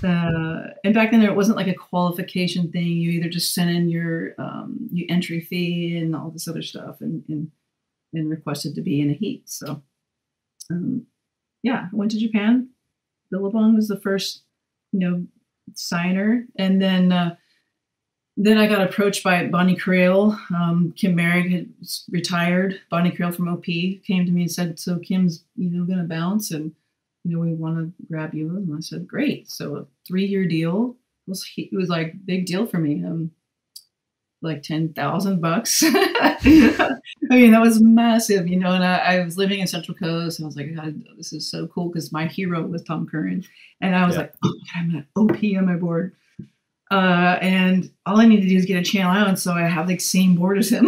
And back then, there wasn't a qualification thing. You either just sent in your entry fee and all this other stuff, and requested to be in a heat. So, I went to Japan. Billabong was the first, signer, and then I got approached by Bonnie Creel. Kim Merrick had retired. Bonnie Creel from OP came to me and said, "So Kim's, going to bounce, and we want to grab you." And I said, great. So a 3-year deal. It was big deal for me. like $10,000. I mean, that was massive, you know, and I was living in Central Coast, and I was like, God, this is so cool, because my hero was Tom Curran. And I was like, oh, I'm an OP on my board. And all I need to do is get a channel out, and so I have the same board as him.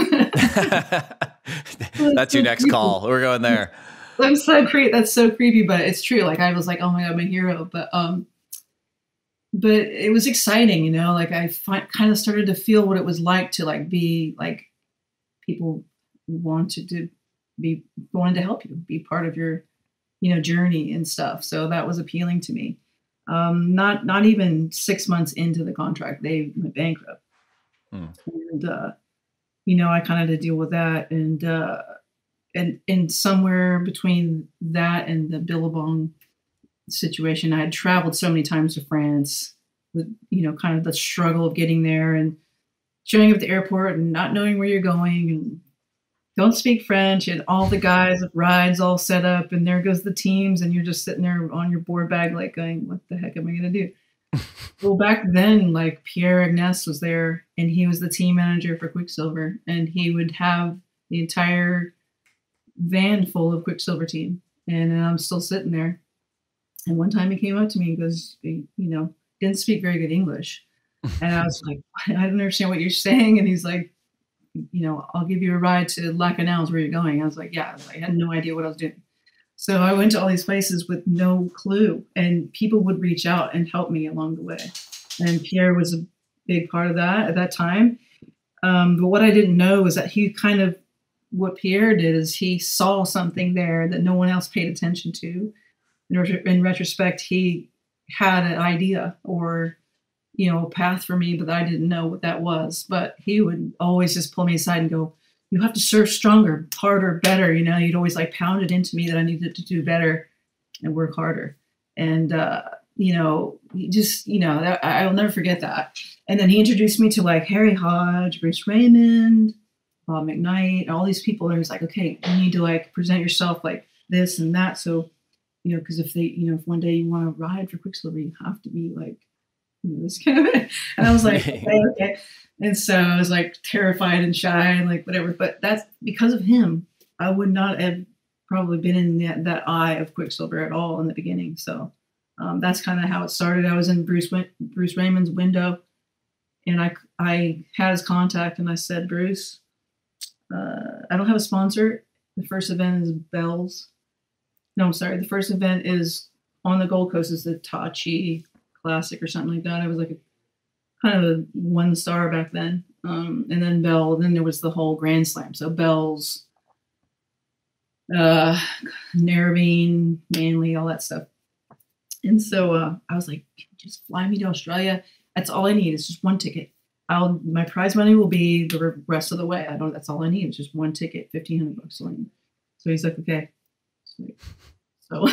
That's your next call. We're going there. That's so creepy. That's so creepy, but it's true. Like, I was like, oh my God, my hero. But it was exciting, you know, like I kind of started to feel what it was like to like be like people wanted to help you, be part of your, you know, journey and stuff. So that was appealing to me. Not even 6 months into the contract, they went bankrupt. And, you know, I kind of had to deal with that. And somewhere between that and the Billabong situation, I had traveled so many times to France with, you know, kind of the struggle of getting there and showing up at the airport and not knowing where you're going and don't speak French, and all the guys with rides all set up, and there goes the teams, and you're just sitting there on your board bag like going, what the heck am I going to do? Well, back then, like Pierre Agnes was there, and he was the team manager for Quiksilver, and he would have the entire van full of Quiksilver team, and I'm still sitting there. And one time he came up to me and goes, you know, didn't speak very good English. And I was like, I don't understand what you're saying. And he's like, you know, I'll give you a ride to Lacanau, where you're going. I was like, yeah. I had no idea what I was doing. So I went to all these places with no clue, and people would reach out and help me along the way. And Pierre was a big part of that at that time. But what I didn't know was that what Pierre did is he saw something there that no one else paid attention to. In retrospect, he had an idea or, you know, a path for me, but I didn't know what that was. But he would always just pull me aside and go, you have to serve stronger, harder, better. You know, he'd always like pound it into me that I needed to do better and work harder. And, you know, just, you know, I'll never forget that. And then he introduced me to like Harry Hodge, Bruce Raymond, Bob McKnight, all these people. And he was like, okay, you need to like present yourself like this and that. So, you know, because if one day you want to ride for Quiksilver, you have to be like, you know, this kind of it. And I was like, okay. And so I was like terrified and shy and like whatever. But that's because of him. I would not have probably been in that eye of Quiksilver at all in the beginning. So that's kind of how it started. I was in Bruce Raymond's window, and I had his contact, and I said, Bruce, I don't have a sponsor. The first event is Bell's. No, I'm sorry. The first event is on the Gold Coast, is the Tachi Classic or something like that. I was like kind of a 1-star back then. And then Bell, then there was the whole Grand Slam. So Bell's, Narrabeen, Manly, all that stuff. And so I was like, just fly me to Australia. That's all I need. It's just one ticket. My prize money will be the rest of the way. That's all I need. It's just one ticket, $1,500. So he's like, okay. So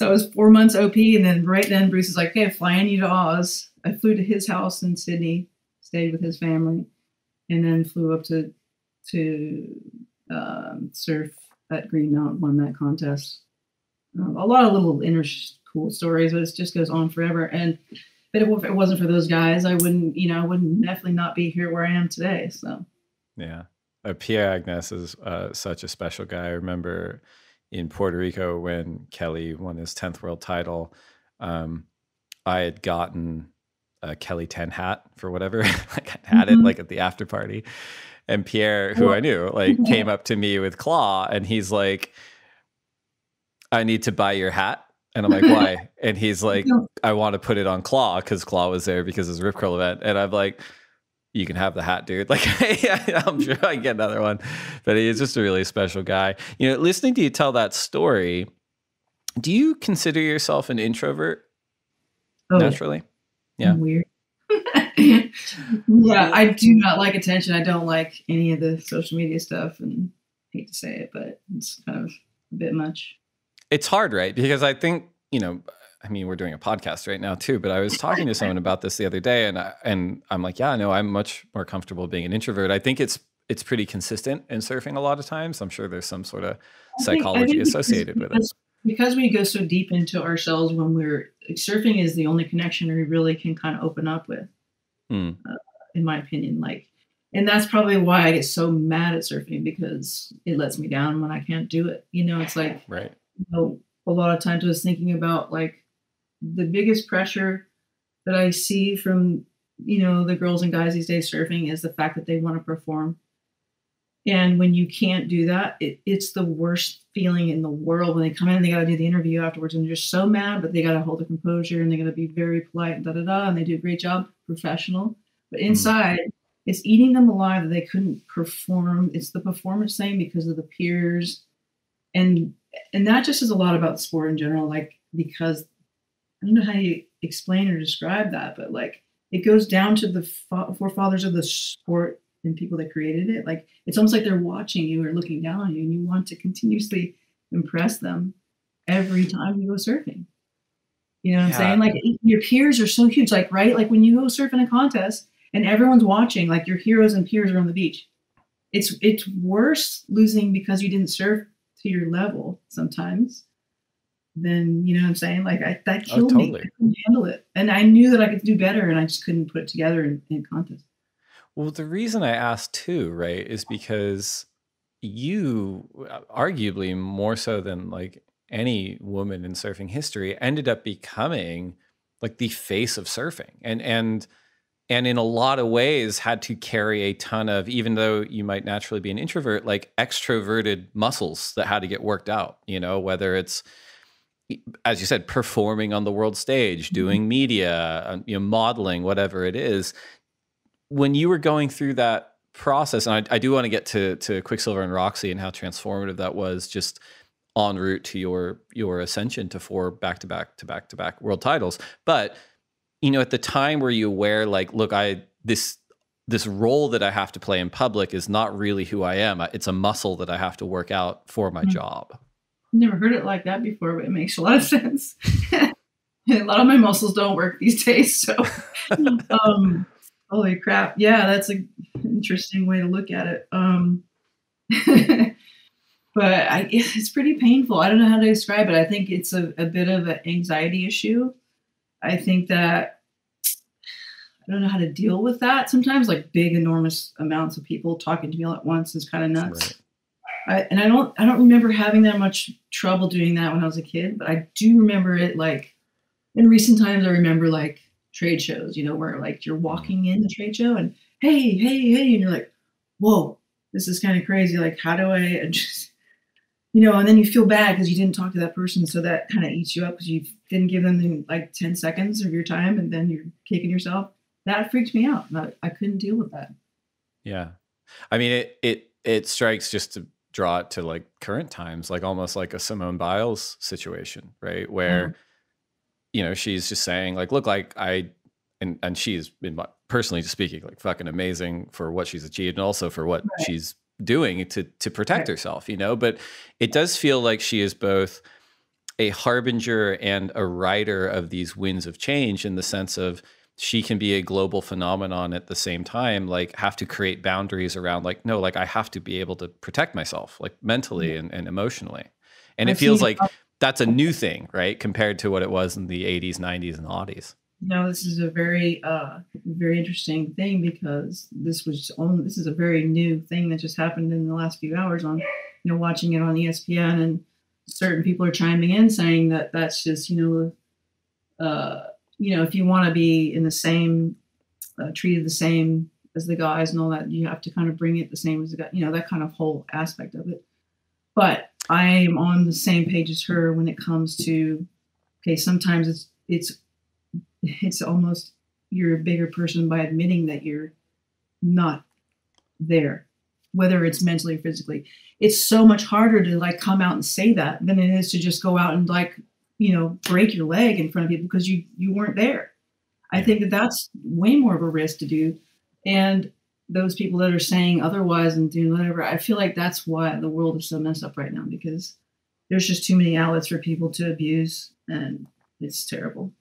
it was 4 months OP, and then right then Bruce is like, okay, flying you to Oz. I flew to his house in Sydney, stayed with his family, and then flew up to surf at Greenmount, won that contest. A lot of little cool stories, but it just goes on forever. But if it wasn't for those guys, I wouldn't definitely not be here where I am today. So yeah, Pierre Agnes is such a special guy. I remember in Puerto Rico when Kelly won his 10th world title, I had gotten a Kelly 10 hat for whatever. Like I had it like at the after party, and Pierre, who I knew, like came up to me with Claw, and he's like, I need to buy your hat. And I'm like, why? And he's like, I want to put it on Claw, because Claw was there because it's a Rip Curl event. And I'm like, you can have the hat, dude. Like, I'm sure I can get another one. But he is just a really special guy. You know, listening to you tell that story, do you consider yourself an introvert naturally? Yeah. Weird. Yeah, I do not like attention. I don't like any of the social media stuff, and I hate to say it, but it's kind of a bit much. It's hard, right? Because I think, you know, I mean, we're doing a podcast right now too, but I was talking to someone about this the other day, and I'm like, yeah, no, I'm much more comfortable being an introvert. I think it's pretty consistent in surfing a lot of times. I'm sure there's some sort of psychology associated with it. Because we go so deep into ourselves when surfing is the only connection we really can kind of open up with, in my opinion. Like And that's probably why I get so mad at surfing, because it lets me down when I can't do it. You know, it's like, Right. you know, a lot of times I was thinking about like the biggest pressure that I see from, you know, the girls and guys these days surfing is the fact that they want to perform. And when you can't do that, it's the worst feeling in the world when they come in and they got to do the interview afterwards and they're just so mad, but they got to hold their composure and they got to be very polite and and they do a great job, professional. But inside, it's eating them alive that they couldn't perform. It's the performance thing because of the peers. And that just is a lot about sport in general, like, because I don't know how you explain or describe that, but like it goes down to the forefathers of the sport and people that created it. Like it's almost like they're watching you or looking down on you, and you want to continuously impress them every time you go surfing. You know what I'm saying? Like your peers are so huge, like, right? Like when you go surf in a contest and everyone's watching, like your heroes and peers are on the beach. It's worse losing because you didn't surf to your level sometimes than, you know what I'm saying? Like that killed me. I couldn't handle it. And I knew that I could do better and I just couldn't put it together in contest. Well, the reason I asked too, right, is because you, arguably more so than like any woman in surfing history, ended up becoming like the face of surfing, and in a lot of ways had to carry a ton of, even though you might naturally be an introvert, like extroverted muscles that had to get worked out, you know, whether it's, as you said, performing on the world stage, doing media, you know, modeling, whatever it is. When you were going through that process, and I do want to get to Quiksilver and Roxy and how transformative that was just en route to your ascension to 4 back-to-back world titles. But, you know, at the time were you aware, like, look, this role that I have to play in public is not really who I am. It's a muscle that I have to work out for my job. Never heard it like that before, but it makes a lot of sense. A lot of my muscles don't work these days, so holy crap. Yeah, that's an interesting way to look at it. But it's pretty painful. I don't know how to describe it. I think it's a bit of an anxiety issue. I think that I don't know how to deal with that sometimes, like big, enormous amounts of people talking to me all at once is kind of nuts. Right. I don't remember having that much trouble doing that when I was a kid, but I do remember it, like in recent times. I remember like trade shows, you know, where like you're walking in the trade show and hey, and you're like, whoa, this is kind of crazy. Like, how do I just, you know, and then you feel bad because you didn't talk to that person. So that kind of eats you up because you didn't give them like 10 seconds of your time and then you're kicking yourself. That freaked me out. I couldn't deal with that. Yeah. I mean, it strikes, just to draw it to like current times, like almost like a Simone Biles situation, right? Where, you know, she's just saying like, look, like and she's been, personally just speaking, like fucking amazing for what she's achieved and also for what she's doing to protect herself, you know, but it does feel like she is both a harbinger and a rider of these winds of change, in the sense of she can be a global phenomenon at the same time, like have to create boundaries around like, no, like I have to be able to protect myself, like mentally and emotionally. And it feels like that's a new thing, right? Compared to what it was in the 80s, 90s and aughties. No, this is a very, very interesting thing, because this is a very new thing that just happened in the last few hours on, you know, watching it on ESPN, and certain people are chiming in saying that that's just, you know, if you want to be in the same, treated the same as the guys and all that, you have to kind of bring it the same as the guy, you know, that kind of whole aspect of it. But I am on the same page as her when it comes to, okay, sometimes it's almost you're a bigger person by admitting that you're not there, whether it's mentally or physically. It's so much harder to like come out and say that than it is to just go out and like, you know, break your leg in front of people because you weren't there. I think that's way more of a risk to do. And those people that are saying otherwise and doing whatever, I feel like that's why the world is so messed up right now, because there's just too many outlets for people to abuse, and it's terrible.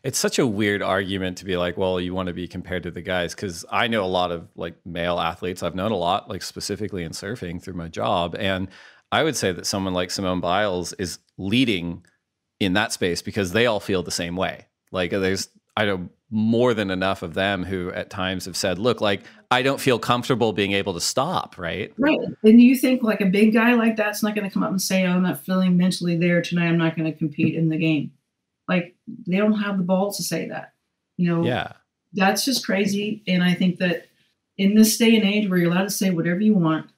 It's such a weird argument to be like, well, you want to be compared to the guys, because I know a lot of like male athletes. I've known a lot, like specifically in surfing through my job. And I would say that someone like Simone Biles is leading in that space because they all feel the same way. Like I know more than enough of them who at times have said, look, like, I don't feel comfortable being able to stop, right? Right. And you think like a big guy like that's not going to come up and say, oh, I'm not feeling mentally there tonight, I'm not going to compete in the game. Like, they don't have the balls to say that, you know? Yeah. That's just crazy. And I think that in this day and age where you're allowed to say whatever you want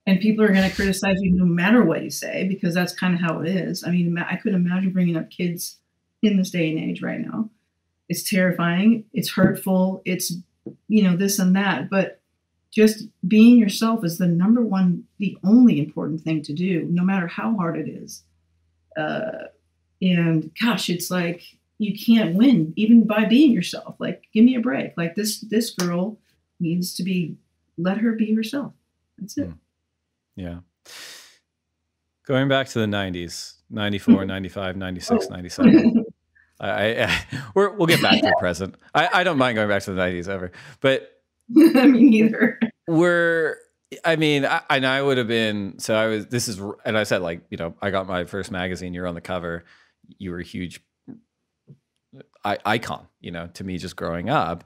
and people are going to criticize you no matter what you say, because that's kind of how it is. I mean, I couldn't imagine bringing up kids in this day and age right now. It's terrifying. It's hurtful. It's, you know, this and that. But just being yourself is the number one, the only important thing to do, no matter how hard it is. And gosh, it's like you can't win even by being yourself. Like, give me a break. Like this girl needs to be, let her be herself. That's it. Yeah. Going back to the 90s, 94, 95, 96, 97. We'll get back to the present. I don't mind going back to the 90s ever, but me neither. I would have been, and I said, like, you know, I got my first magazine, you're on the cover, you were a huge icon, you know, to me just growing up.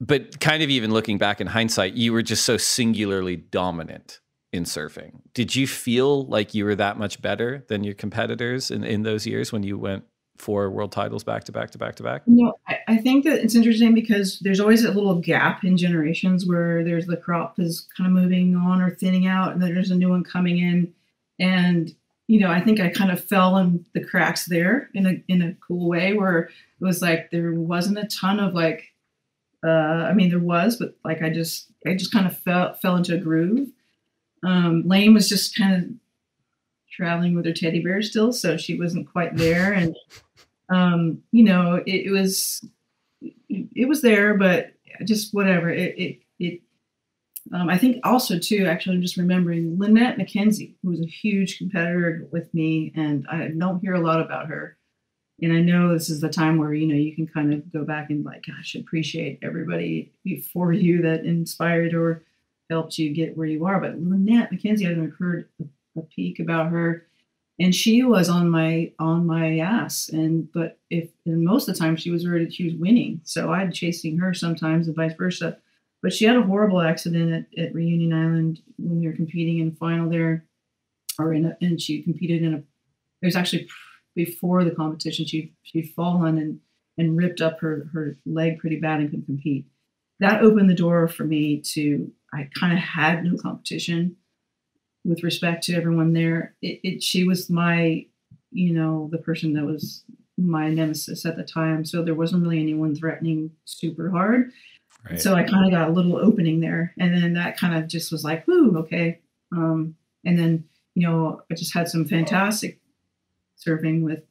But kind of even looking back in hindsight, you were just so singularly dominant in surfing. Did you feel like you were that much better than your competitors in those years when you went 4 world titles back to back to back to back? You know, I think that it's interesting because there's always a little gap in generations where there's the crop is kind of moving on or thinning out, and then there's a new one coming in. And, you know, I think I kind of fell in the cracks there in a cool way where it was like there wasn't a ton of like, there was, but like I just kind of fell into a groove. Lane was just kind of traveling with her teddy bear still, so she wasn't quite there. And you know, it was there, but just whatever. I think also too, actually, I'm just remembering Lynette McKenzie, who was a huge competitor with me, and I don't hear a lot about her. And I know this is the time where, you know, you can kind of go back and like, gosh, appreciate everybody before you that inspired or helped you get where you are. But Lynette McKenzie, I haven't heard a peek about her. And she was on my ass. But most of the time she was winning. So I'd chasing her sometimes and vice versa. But she had a horrible accident at Reunion Island when we were competing in the final there, and she competed it was actually before the competition. She'd fallen and ripped up her leg pretty bad and couldn't compete. That opened the door for me I kind of had no competition with respect to everyone there. She was my, you know, the person that was my nemesis at the time. So there wasn't really anyone threatening super hard. Right. So I kind of got a little opening there. And then that kind of just was like, whoo, okay. And then, you know, I just had some fantastic surfing with,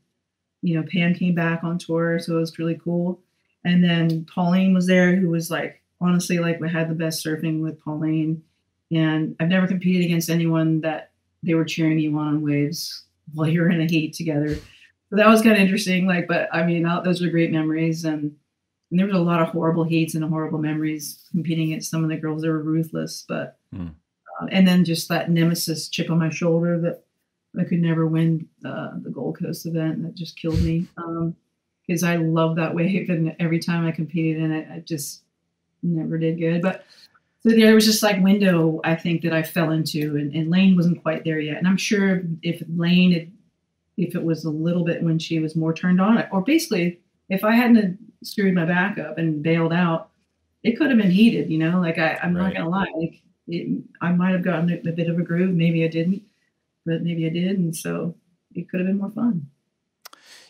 you know, Pam came back on tour. So it was really cool. And then Pauline was there, who was like, honestly, like we had the best surfing with Pauline. And I've never competed against anyone that they were cheering you on waves while you're in a heat together. So that was kind of interesting. Like, but I mean, those were great memories. And there was a lot of horrible heats and horrible memories competing against some of the girls that were ruthless. But, and then just that nemesis chip on my shoulder that I could never win the Gold Coast event. That just killed me. Because I love that wave. And every time I competed in it, I just never did good. But so there was just like window, I think, that I fell into, and Lane wasn't quite there yet. And I'm sure if it was a little bit when she was more turned on, or basically if I hadn't screwed my back up and bailed out, it could have been heated, you know, like I'm not going to lie. Like I might've gotten a bit of a groove. Maybe I didn't, but maybe I did. And so it could have been more fun.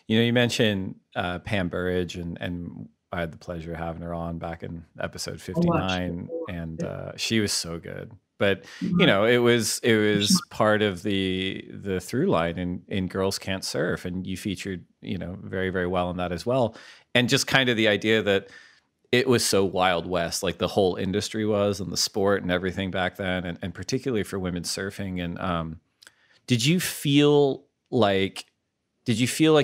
You know, you mentioned Pam Burridge, and I had the pleasure of having her on back in episode 59, and she was so good. But you know, it was part of the through line in Girls Can't Surf, and you featured, you know, very, very well in that as well. And just kind of the idea that it was so Wild West, like the whole industry was, and the sport and everything back then, and particularly for women surfing. And did you feel like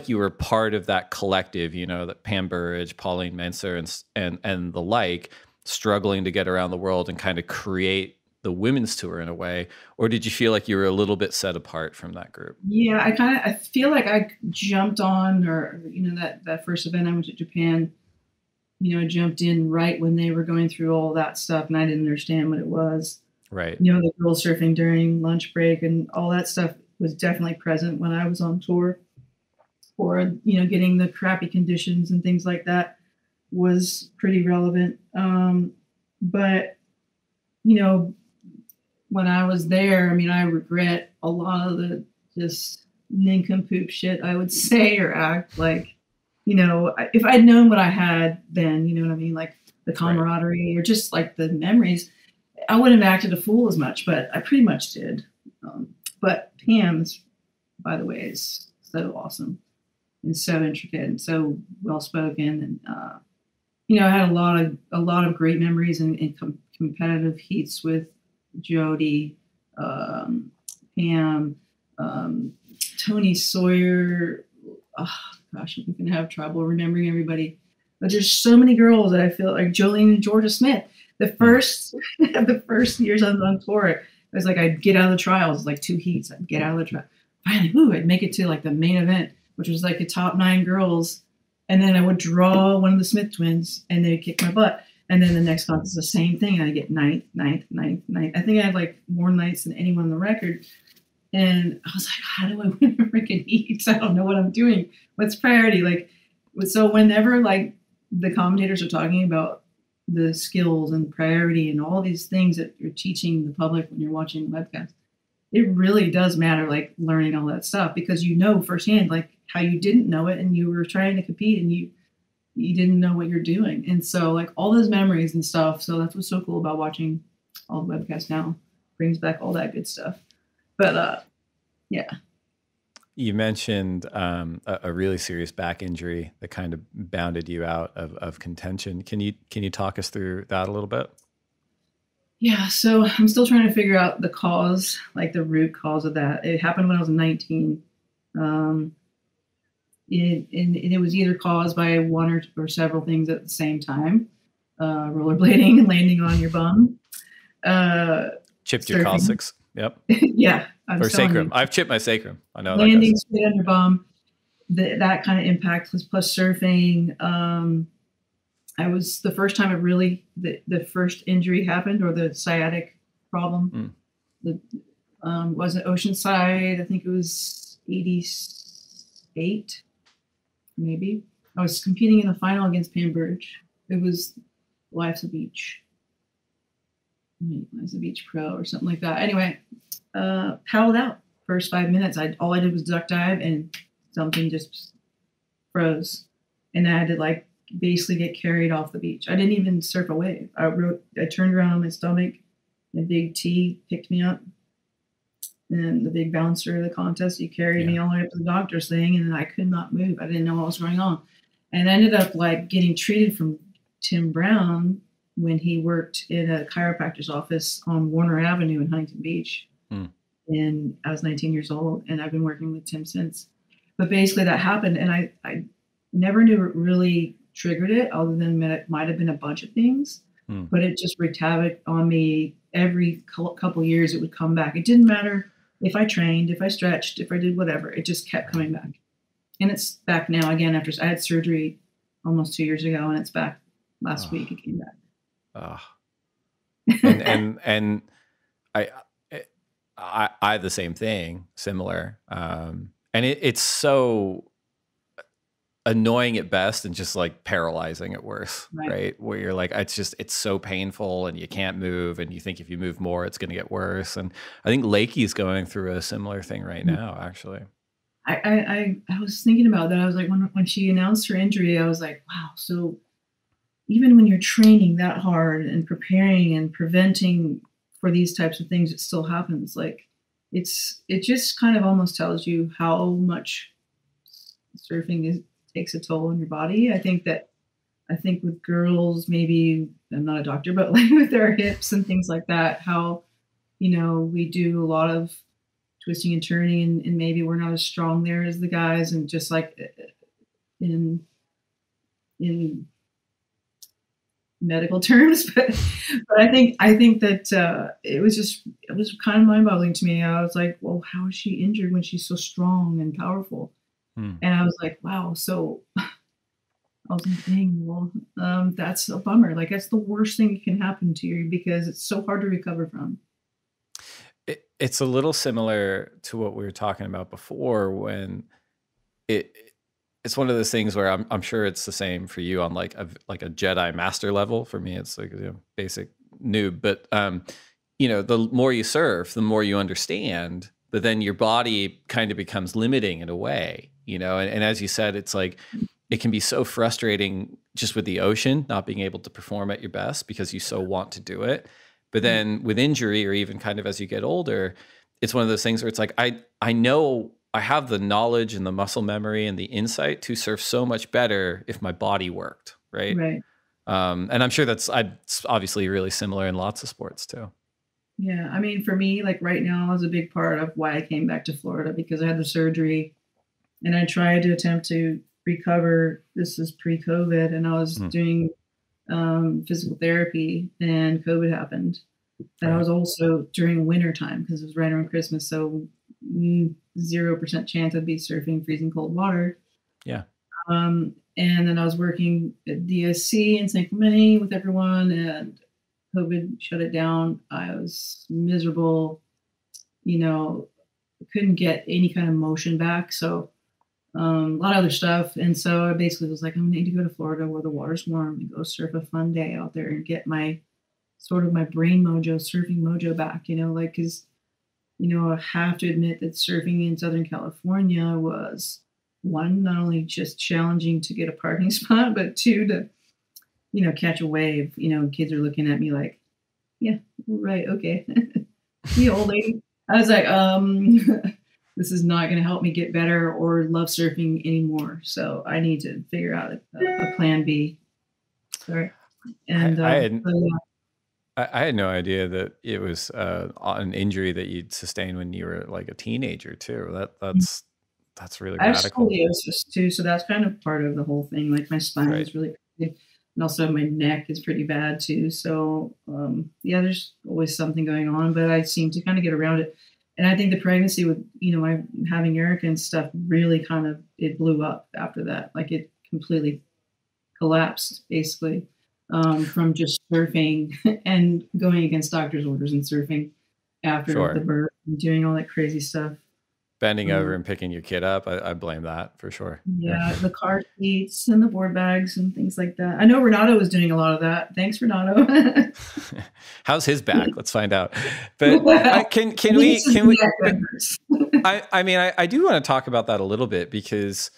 you were part of that collective, you know, that Pam Burridge, Pauline Menser, and the like, struggling to get around the world and kind of create the women's tour in a way, or did you feel like you were a little bit set apart from that group? Yeah, I feel like I jumped on, or that first event I went to Japan, I jumped in right when they were going through all that stuff, and I didn't understand what it was. Right. The girls surfing during lunch break and all that stuff was definitely present when I was on tour. Or getting the crappy conditions and things like that was pretty relevant. But when I was there, I regret a lot of the just nincompoop shit I would say or act like. If I'd known what I had then, like the camaraderie or just like the memories, I wouldn't have acted a fool as much, but I pretty much did. But Pam's, by the way, is so awesome and so intricate and so well spoken, and I had a lot of great memories in competitive heats with Jody, Pam, Tony Sawyer. Oh gosh, I'm gonna have trouble remembering everybody. But there's so many girls that I feel like Jolene and Georgia Smith. The first years I was on tour, it was like I'd get out of the trials, like 2 heats. I'd get out of the trial. Finally, I'd make it to like the main event, which was like the top 9 girls. And then I would draw one of the Smith twins and they'd kick my butt. And then the next month is the same thing. And I'd get ninth. I think I had like more nights than anyone on the record. And I was like, how do I win a freaking heats? I don't know what I'm doing. What's priority? Like, so whenever like the commentators are talking about the skills and priority and all these things that you're teaching the public when you're watching the webcast, it really does matter, like learning all that stuff, because firsthand like how you didn't know it and you were trying to compete and you didn't know what you're doing. And so like all those memories and stuff. So that's what's so cool about watching all the webcasts now. Brings back all that good stuff. But yeah. You mentioned a really serious back injury that kind of bounded you out of contention. Can you talk us through that a little bit? Yeah, so I'm still trying to figure out the cause, like the root cause of that. It happened when I was 19. It was either caused by one or several things at the same time. Rollerblading and landing on your bum. Chipped your coccyx. Yep. Yeah. Or sacrum. I've chipped my sacrum. I know. Landing straight on your bum. That kind of impact plus surfing. I was the first time the first injury happened, or the sciatic problem. Was at Oceanside. I think it was 88, maybe. I was competing in the final against Pam Burge. It was Life's a Beach. Life's a Beach Pro or something like that. Anyway, paddled out. First 5 minutes, all I did was duck dive and something just froze. And I had to like basically get carried off the beach. I didn't even surf a wave. I turned around on my stomach, and Big T picked me up. And the big bouncer of the contest, he carried me all the way up to the doctor's thing, and I could not move. I didn't know what was going on. And I ended up like getting treated from Tim Brown when he worked in a chiropractor's office on Warner Avenue in Huntington Beach. And I was 19 years old, and I've been working with Tim since. But basically that happened, and I never knew what really triggered it, other than it might have been a bunch of things. But it just wreaked havoc on me. Every couple of years it would come back. It didn't matter if I trained, if I stretched, if I did whatever. It just kept coming back. And it's back now again after I had surgery almost 2 years ago, and it's back last week. It came back. And I had the same thing, similar. And it's so annoying at best and just like paralyzing at worst, right? Where you're like, it's so painful and you can't move, and you think if you move more, it's going to get worse. And I think Lakey's going through a similar thing right now, actually. I was thinking about that. I was like, when she announced her injury, I was like, wow. So even when you're training that hard and preparing and preventing for these types of things, it still happens. Like it just kind of almost tells you how much surfing takes a toll on your body. I think with girls, maybe I'm not a doctor, but like with their hips and things like that, how, we do a lot of twisting and turning, and maybe we're not as strong there as the guys. And just like in medical terms, but I think that it was kind of mind-boggling to me. I was like, well, how is she injured when she's so strong and powerful? And I was like, wow. So I was like, dang, well, that's a bummer. Like, that's the worst thing that can happen to you because it's so hard to recover from. It's a little similar to what we were talking about before when it's one of those things where I'm sure it's the same for you on like a Jedi master level. For me, it's like a basic noob, but the more you surf, the more you understand, but then your body kind of becomes limiting in a way, and as you said, it's like, it can be so frustrating just with the ocean, not being able to perform at your best because you so want to do it. But then with injury, or even kind of as you get older, it's one of those things where it's like, I know I have the knowledge and the muscle memory and the insight to surf so much better if my body worked, right? Right. And I'm sure that's obviously really similar in lots of sports too. Yeah. I mean, for me, like right now is a big part of why I came back to Florida, because I had the surgery and I tried to attempt to recover. This is pre-COVID, and I was doing physical therapy, and COVID happened. And I was also during winter time because it was right around Christmas. So 0% chance I'd be surfing freezing cold water. Yeah. And then I was working at DSC in San Clemente with everyone, and COVID shut it down. I was miserable, couldn't get any kind of motion back. So a lot of other stuff. And so I basically was like, I'm gonna need to go to Florida where the water's warm and go surf a fun day out there and get my brain mojo, surfing mojo back, cause I have to admit that surfing in Southern California was, one, not only just challenging to get a parking spot, but two, to, catch a wave. Kids are looking at me like, yeah, right, okay. The old lady. I was like, this is not going to help me get better or love surfing anymore. So I need to figure out a plan B. Sorry. And I had no idea that it was an injury that you'd sustained when you were like a teenager too. That's really radical. I have scoliosis too, so that's kind of part of the whole thing. Like my spine is really big, and also my neck is pretty bad too. So there's always something going on, but I seem to kind of get around it. And I think the pregnancy with my having Erica and stuff really kind of, it blew up after that. Like it completely collapsed basically. From just surfing and going against doctor's orders and surfing after the birth and doing all that crazy stuff. Bending over and picking your kid up. I blame that for sure. Yeah, the car seats and the board bags and things like that. I know Renato was doing a lot of that. Thanks, Renato. How's his back? Let's find out. But can we? I do want to talk about that a little bit, because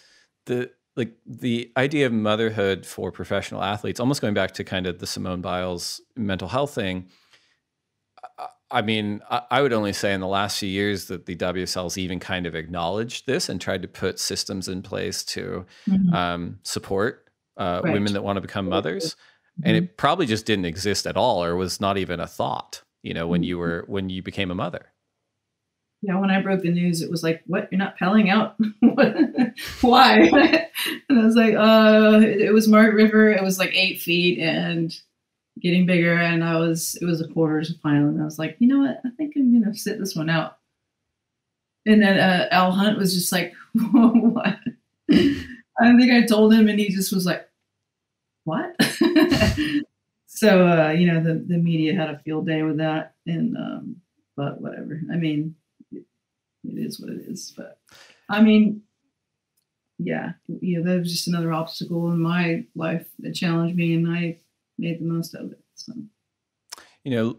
the idea of motherhood for professional athletes, almost going back to kind of the Simone Biles mental health thing. I mean, I would only say in the last few years that the WSL's even kind of acknowledged this and tried to put systems in place to support women that want to become mothers. And it probably just didn't exist at all, or was not even a thought, when you became a mother. Yeah, when I broke the news, it was like, what? You're not pelling out? Why? And I was like, it was Margaret River. It was like 8 feet and getting bigger. And it was a quarters final. And I was like, you know what? I think I'm going to sit this one out. And then Al Hunt was just like, what? I think I told him, and he just was like, what? So, the media had a field day with that. And, but whatever. I mean, it is what it is. But I mean, yeah, that was just another obstacle in my life that challenged me, and I made the most of it. So,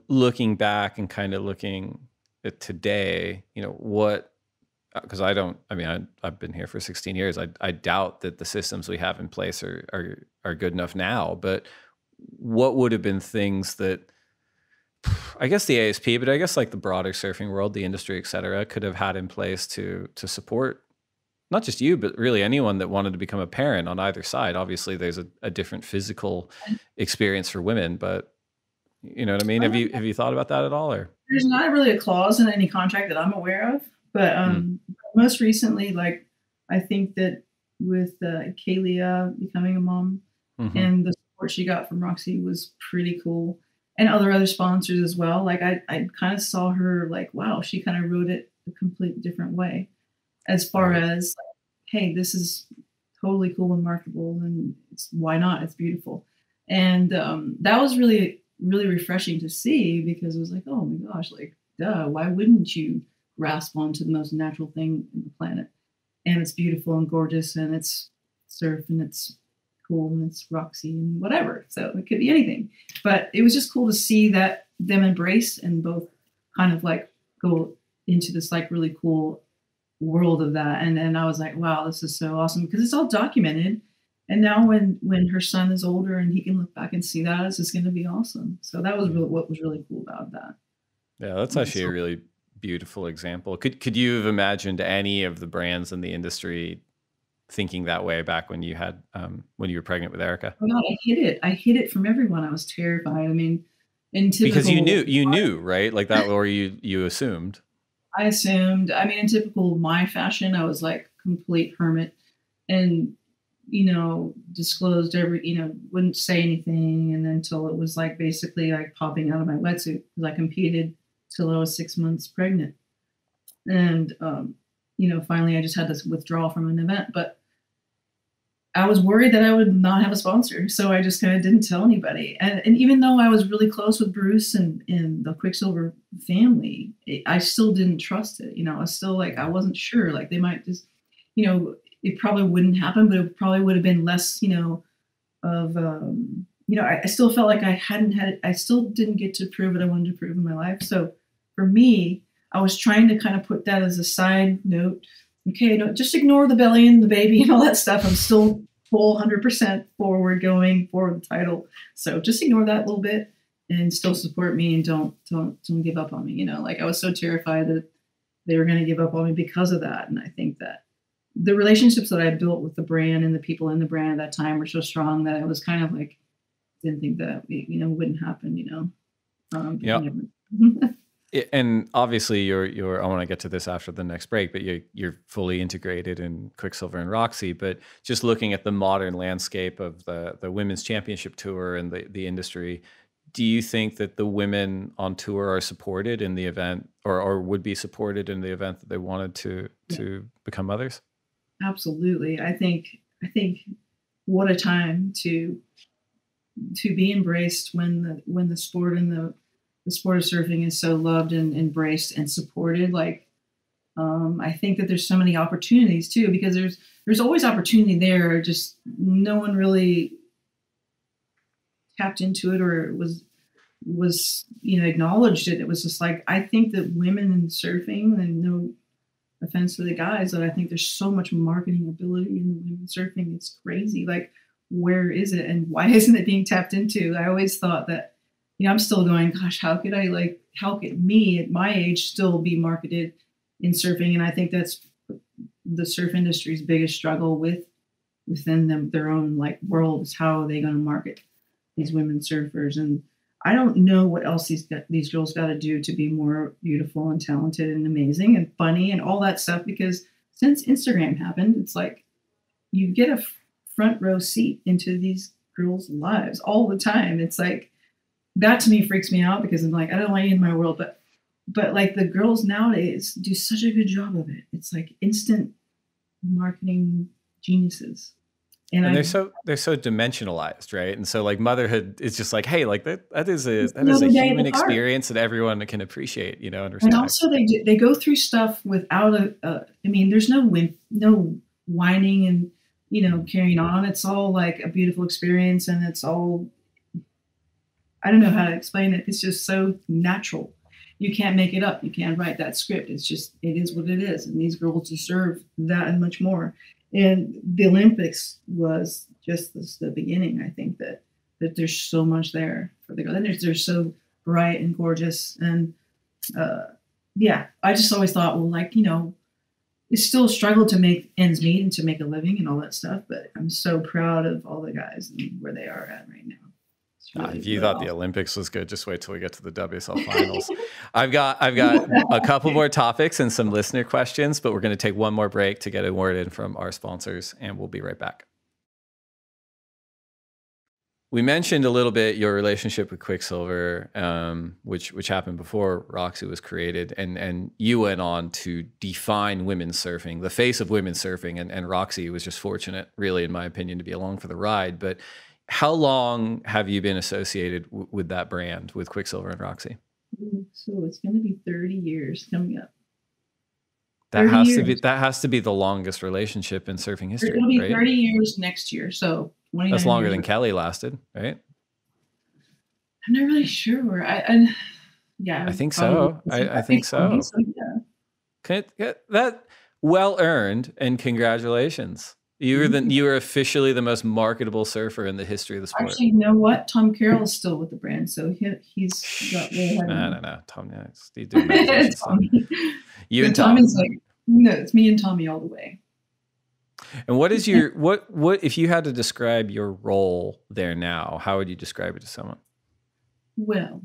looking back and kind of looking at today, what, because I've been here for 16 years. I doubt that the systems we have in place are good enough now, but what would have been things that, I guess the ASP, but I guess like the broader surfing world, the industry, et cetera, could have had in place to support not just you, but really anyone that wanted to become a parent on either side. Obviously there's a different physical experience for women, but you know what I mean? Have you thought about that at all? Or there's not really a clause in any contract that I'm aware of, but most recently, like I think that with Kaylia becoming a mom and the support she got from Roxy was pretty cool. And other sponsors as well. Like I kind of saw her like, wow, she kind of wrote it a completely different way as far as, like, hey, this is totally cool and marketable, and why not? It's beautiful. And that was really, really refreshing to see, because it was like, oh my gosh, like, duh, why wouldn't you grasp onto the most natural thing in the planet? And it's beautiful and gorgeous, and it's surf, and it's cool, and it's Roxy and whatever. So it could be anything. But it was just cool to see that them embrace and both kind of like go into this like really cool world of that. And then I was like, wow, this is so awesome, because it's all documented. And now when her son is older and he can look back and see that, it's just going to be awesome. So that was really what was really cool about that. Yeah, that's actually a really beautiful example. Could you have imagined any of the brands in the industry thinking that way back when you had when you were pregnant with Erica? Oh God, I hid it from everyone. I was terrified. I mean, because you knew, right? Like that, or you assumed. I assumed. I mean, in typical my fashion, I was like complete hermit, and disclosed wouldn't say anything, and until it was like basically like popping out of my wetsuit, because I competed till I was 6 months pregnant, and finally I just had to withdraw from an event, but I was worried that I would not have a sponsor. So I just kind of didn't tell anybody. And even though I was really close with Bruce and the Quiksilver family, I still didn't trust it. I was still like, I wasn't sure. Like they might just, it probably wouldn't happen, but it probably would have been less, I still felt like I still didn't get to prove what I wanted to prove in my life. So for me, I was trying to kind of put that as a side note. Okay, no, just ignore the belly and the baby and all that stuff. I'm still full 100% forward going for the title. So just ignore that a little bit and still support me, and don't give up on me. Like I was so terrified that they were going to give up on me because of that. And I think that the relationships that I built with the brand and the people in the brand at that time were so strong that I was kind of like, didn't think that, wouldn't happen, And obviously you're I want to get to this after the next break, but you're fully integrated in Quiksilver and Roxy. But just looking at the modern landscape of the women's championship tour and the industry, do you think that the women on tour are supported in the event, or would be supported in the event that they wanted to become mothers? Absolutely. I think what a time to be embraced when the sport and the sport of surfing is so loved and embraced and supported. Like, I think that there's so many opportunities too, because there's always opportunity there. Just no one really tapped into it, or was acknowledged it. It was just like, I think that women in surfing, and no offense to the guys, that I think there's so much marketing ability in the women surfing. It's crazy. Like, where is it, and why isn't it being tapped into? I always thought that, I'm still going, gosh, how could me at my age still be marketed in surfing? And I think that's the surf industry's biggest struggle within their own like world, is how are they going to market these women surfers? And I don't know what else these girls got to do to be more beautiful and talented and amazing and funny and all that stuff, because since Instagram happened, it's like you get a front row seat into these girls' lives all the time. It's like, that to me freaks me out, because I'm like, I don't want you in my world, but like the girls nowadays do such a good job of it. It's like instant marketing geniuses. And they're so dimensionalized, right? And so like motherhood is just like, hey, like that is a human experience that everyone can appreciate, understand. And also they go through stuff without there's no whining and carrying on. It's all like a beautiful experience, and it's all, I don't know how to explain it. It's just so natural. You can't make it up. You can't write that script. It is what it is. And these girls deserve that and much more. And the Olympics was just the beginning. I think that there's so much there for the girls. And they're so bright and gorgeous. And I just always thought, well, like, it's still a struggle to make ends meet and to make a living and all that stuff. But I'm so proud of all the guys and where they are at right now. If you thought the Olympics was good, just wait till we get to the WSL Finals. I've got a couple more topics and some listener questions, but we're going to take one more break to get a word in from our sponsors, and we'll be right back. we mentioned a little bit your relationship with Quiksilver, which happened before Roxy was created, and you went on to define women's surfing, the face of women's surfing, and Roxy was just fortunate, really, in my opinion, to be along for the ride. But how long have you been associated with that brand, with Quiksilver and Roxy? So it's going to be 30 years coming up. That has to be the longest relationship in surfing history. It'll be right? 30 years next year. So that's longer than Kelly lasted, right? I'm not really sure. Yeah, I think so. I think so. Yeah. That well earned, and congratulations. You were officially the most marketable surfer in the history of the sport. Actually, you know what? Tom Carroll is still with the brand, so he's got way ahead. No. Tom, he's doing Tommy. You and Tom. Tommy's like, no, it's me and Tommy all the way. And what is your what if you had to describe your role there now? How would you describe it to someone? Well,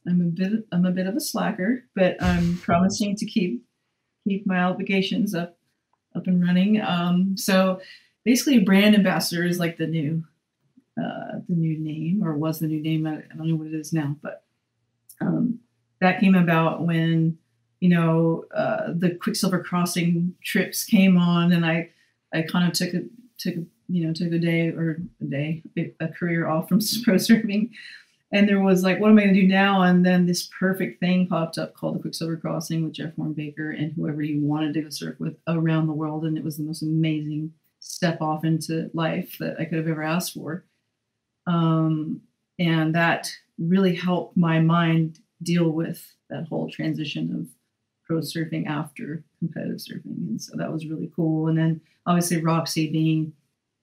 I'm a bit of a slacker, but I'm promising to keep my obligations up and running. So basically, a brand ambassador is like the new name, or was the new name. I don't know what it is now, but that came about when the Quiksilver Crossing trips came on, and I kind of took a career off from pro surfing. And there was like, what am I going to do now? And then this perfect thing popped up called the Quiksilver Crossing with Jeff Warren Baker and whoever you wanted to go surf with around the world. And it was the most amazing step off into life that I could have ever asked for. And that really helped my mind deal with that whole transition of pro surfing after competitive surfing. And so that was really cool. And then obviously Roxy being,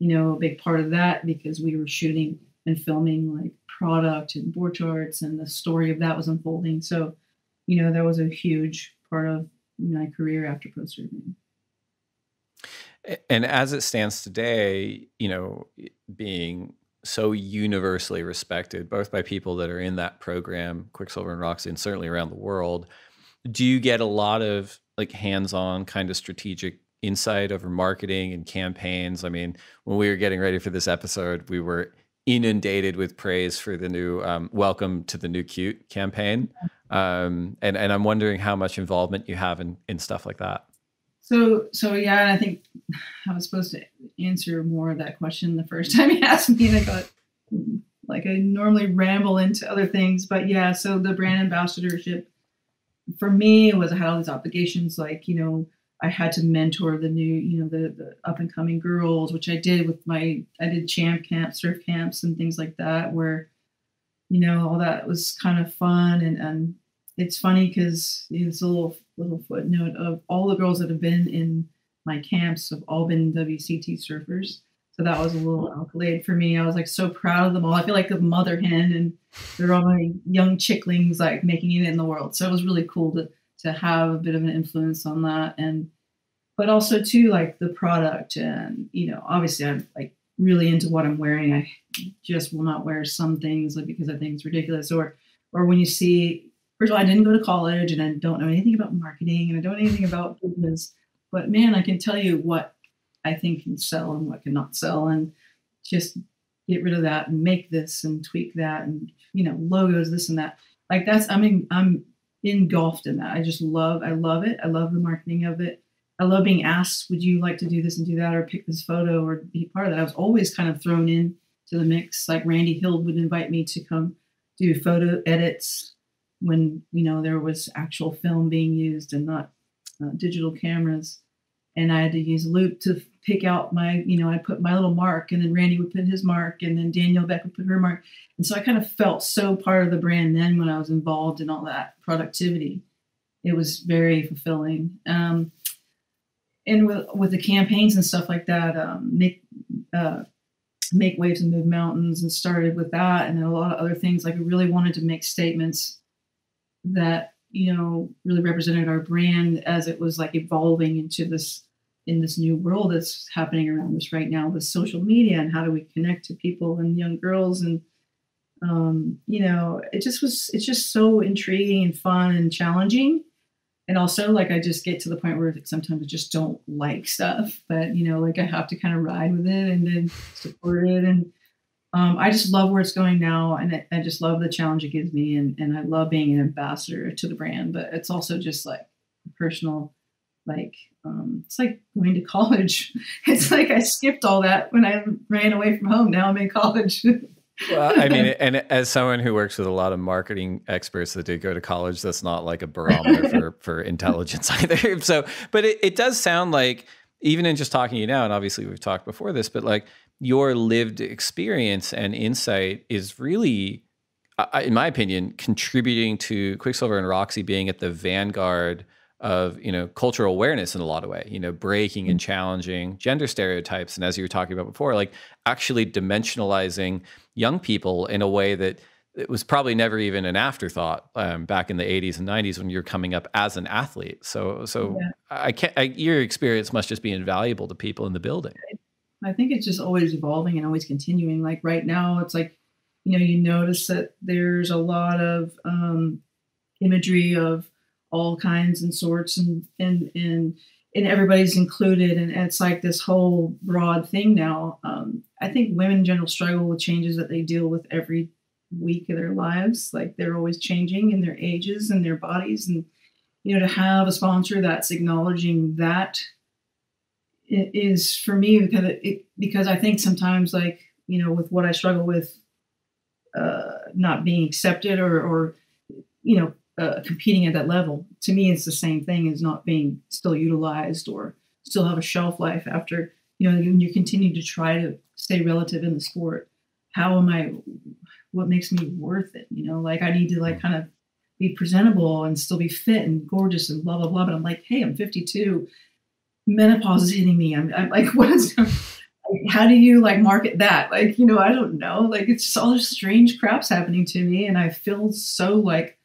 a big part of that, because we were shooting and filming like product and board charts, and the story of that was unfolding. So, that was a huge part of my career after pro surfing. And as it stands today, being so universally respected, both by people that are in that program, Quiksilver and Roxy, and certainly around the world, do you get a lot of like hands-on kind of strategic insight over marketing and campaigns? I mean, when we were getting ready for this episode, we were inundated with praise for the new Welcome to the New Cute campaign. And I'm wondering how much involvement you have in stuff like that. So yeah, and I think I was supposed to answer more of that question the first time you asked me, and I got like, I normally ramble into other things, but yeah, so the brand ambassadorship for me was, I had all these obligations, like, I had to mentor the new, the up and coming girls, which I did with I did champ camps, surf camps, and things like that, where, all that was kind of fun. And it's funny because it's a little footnote of all the girls that have been in my camps have all been WCT surfers. So that was a little accolade for me. I was like so proud of them all. I feel like a mother hen, and they're all my young chicklings, like making it in the world. So it was really cool to have a bit of an influence on that. But also too, like the product, and, obviously I'm like really into what I'm wearing. I just will not wear some things like because I think it's ridiculous, or when you see, first of all, I didn't go to college and I don't know anything about marketing and I don't know anything about business, but man, I can tell you what I think can sell and what cannot sell, and just get rid of that and make this and tweak that, and, logos, this and that. Like I'm engulfed in that. I love it. I love the marketing of it. I love being asked, would you like to do this and do that, or pick this photo, or be part of that? I was always kind of thrown in to the mix. Like Randy Hill would invite me to come do photo edits when, there was actual film being used and not digital cameras. And I had to use Loop to pick out my, I put my little mark, and then Randy would put his mark, and then Danielle Beck would put her mark. And so I kind of felt so part of the brand then when I was involved in all that productivity. It was very fulfilling. And with the campaigns and stuff like that, make waves and move mountains, and started with that, and then a lot of other things. Like I really wanted to make statements that, really represented our brand as it was like evolving into this new world that's happening around us right now with social media, and how do we connect to people and young girls. And, it's just so intriguing and fun and challenging. And also, like, I just get to the point where sometimes I just don't like stuff, but, like I have to kind of ride with it and then support it. And I just love where it's going now, and I just love the challenge it gives me, and I love being an ambassador to the brand. But it's also just like personal, like it's like going to college. It's like I skipped all that when I ran away from home. Now I'm in college. Well, I mean, and as someone who works with a lot of marketing experts that did go to college, that's not like a barometer for intelligence either. So, but it does sound like, even in just talking to you now, and obviously we've talked before this, but like your lived experience and insight is really, in my opinion, contributing to Quiksilver and Roxy being at the vanguard of, you know, cultural awareness in a lot of ways, you know, breaking and challenging gender stereotypes. And as you were talking about before, like actually dimensionalizing young people in a way that it was probably never even an afterthought back in the 80s and 90s when you're coming up as an athlete. So yeah. Your experience must just be invaluable to people in the building. I think it's just always evolving and always continuing. Like right now, it's like, you know, you notice that there's a lot of imagery of all kinds and sorts, and everybody's included, and it's like this whole broad thing now. I think women in general struggle with changes that they deal with every week of their lives. Like they're always changing in their ages and their bodies, and you know, to have a sponsor that's acknowledging that is for me, because I think sometimes, like, you know, with what I struggle with, not being accepted or you know, competing at that level, to me it's the same thing as not being still utilized or still have a shelf life after, you know, you continue to try to stay relative in the sport. What makes me worth it? You know, like I need to like kind of be presentable and still be fit and gorgeous and blah blah blah, but I'm like, hey, I'm 52, menopause is hitting me. I'm like, how do you like market that? Like, you know, I don't know, like it's just all this strange crap's happening to me, and I feel so like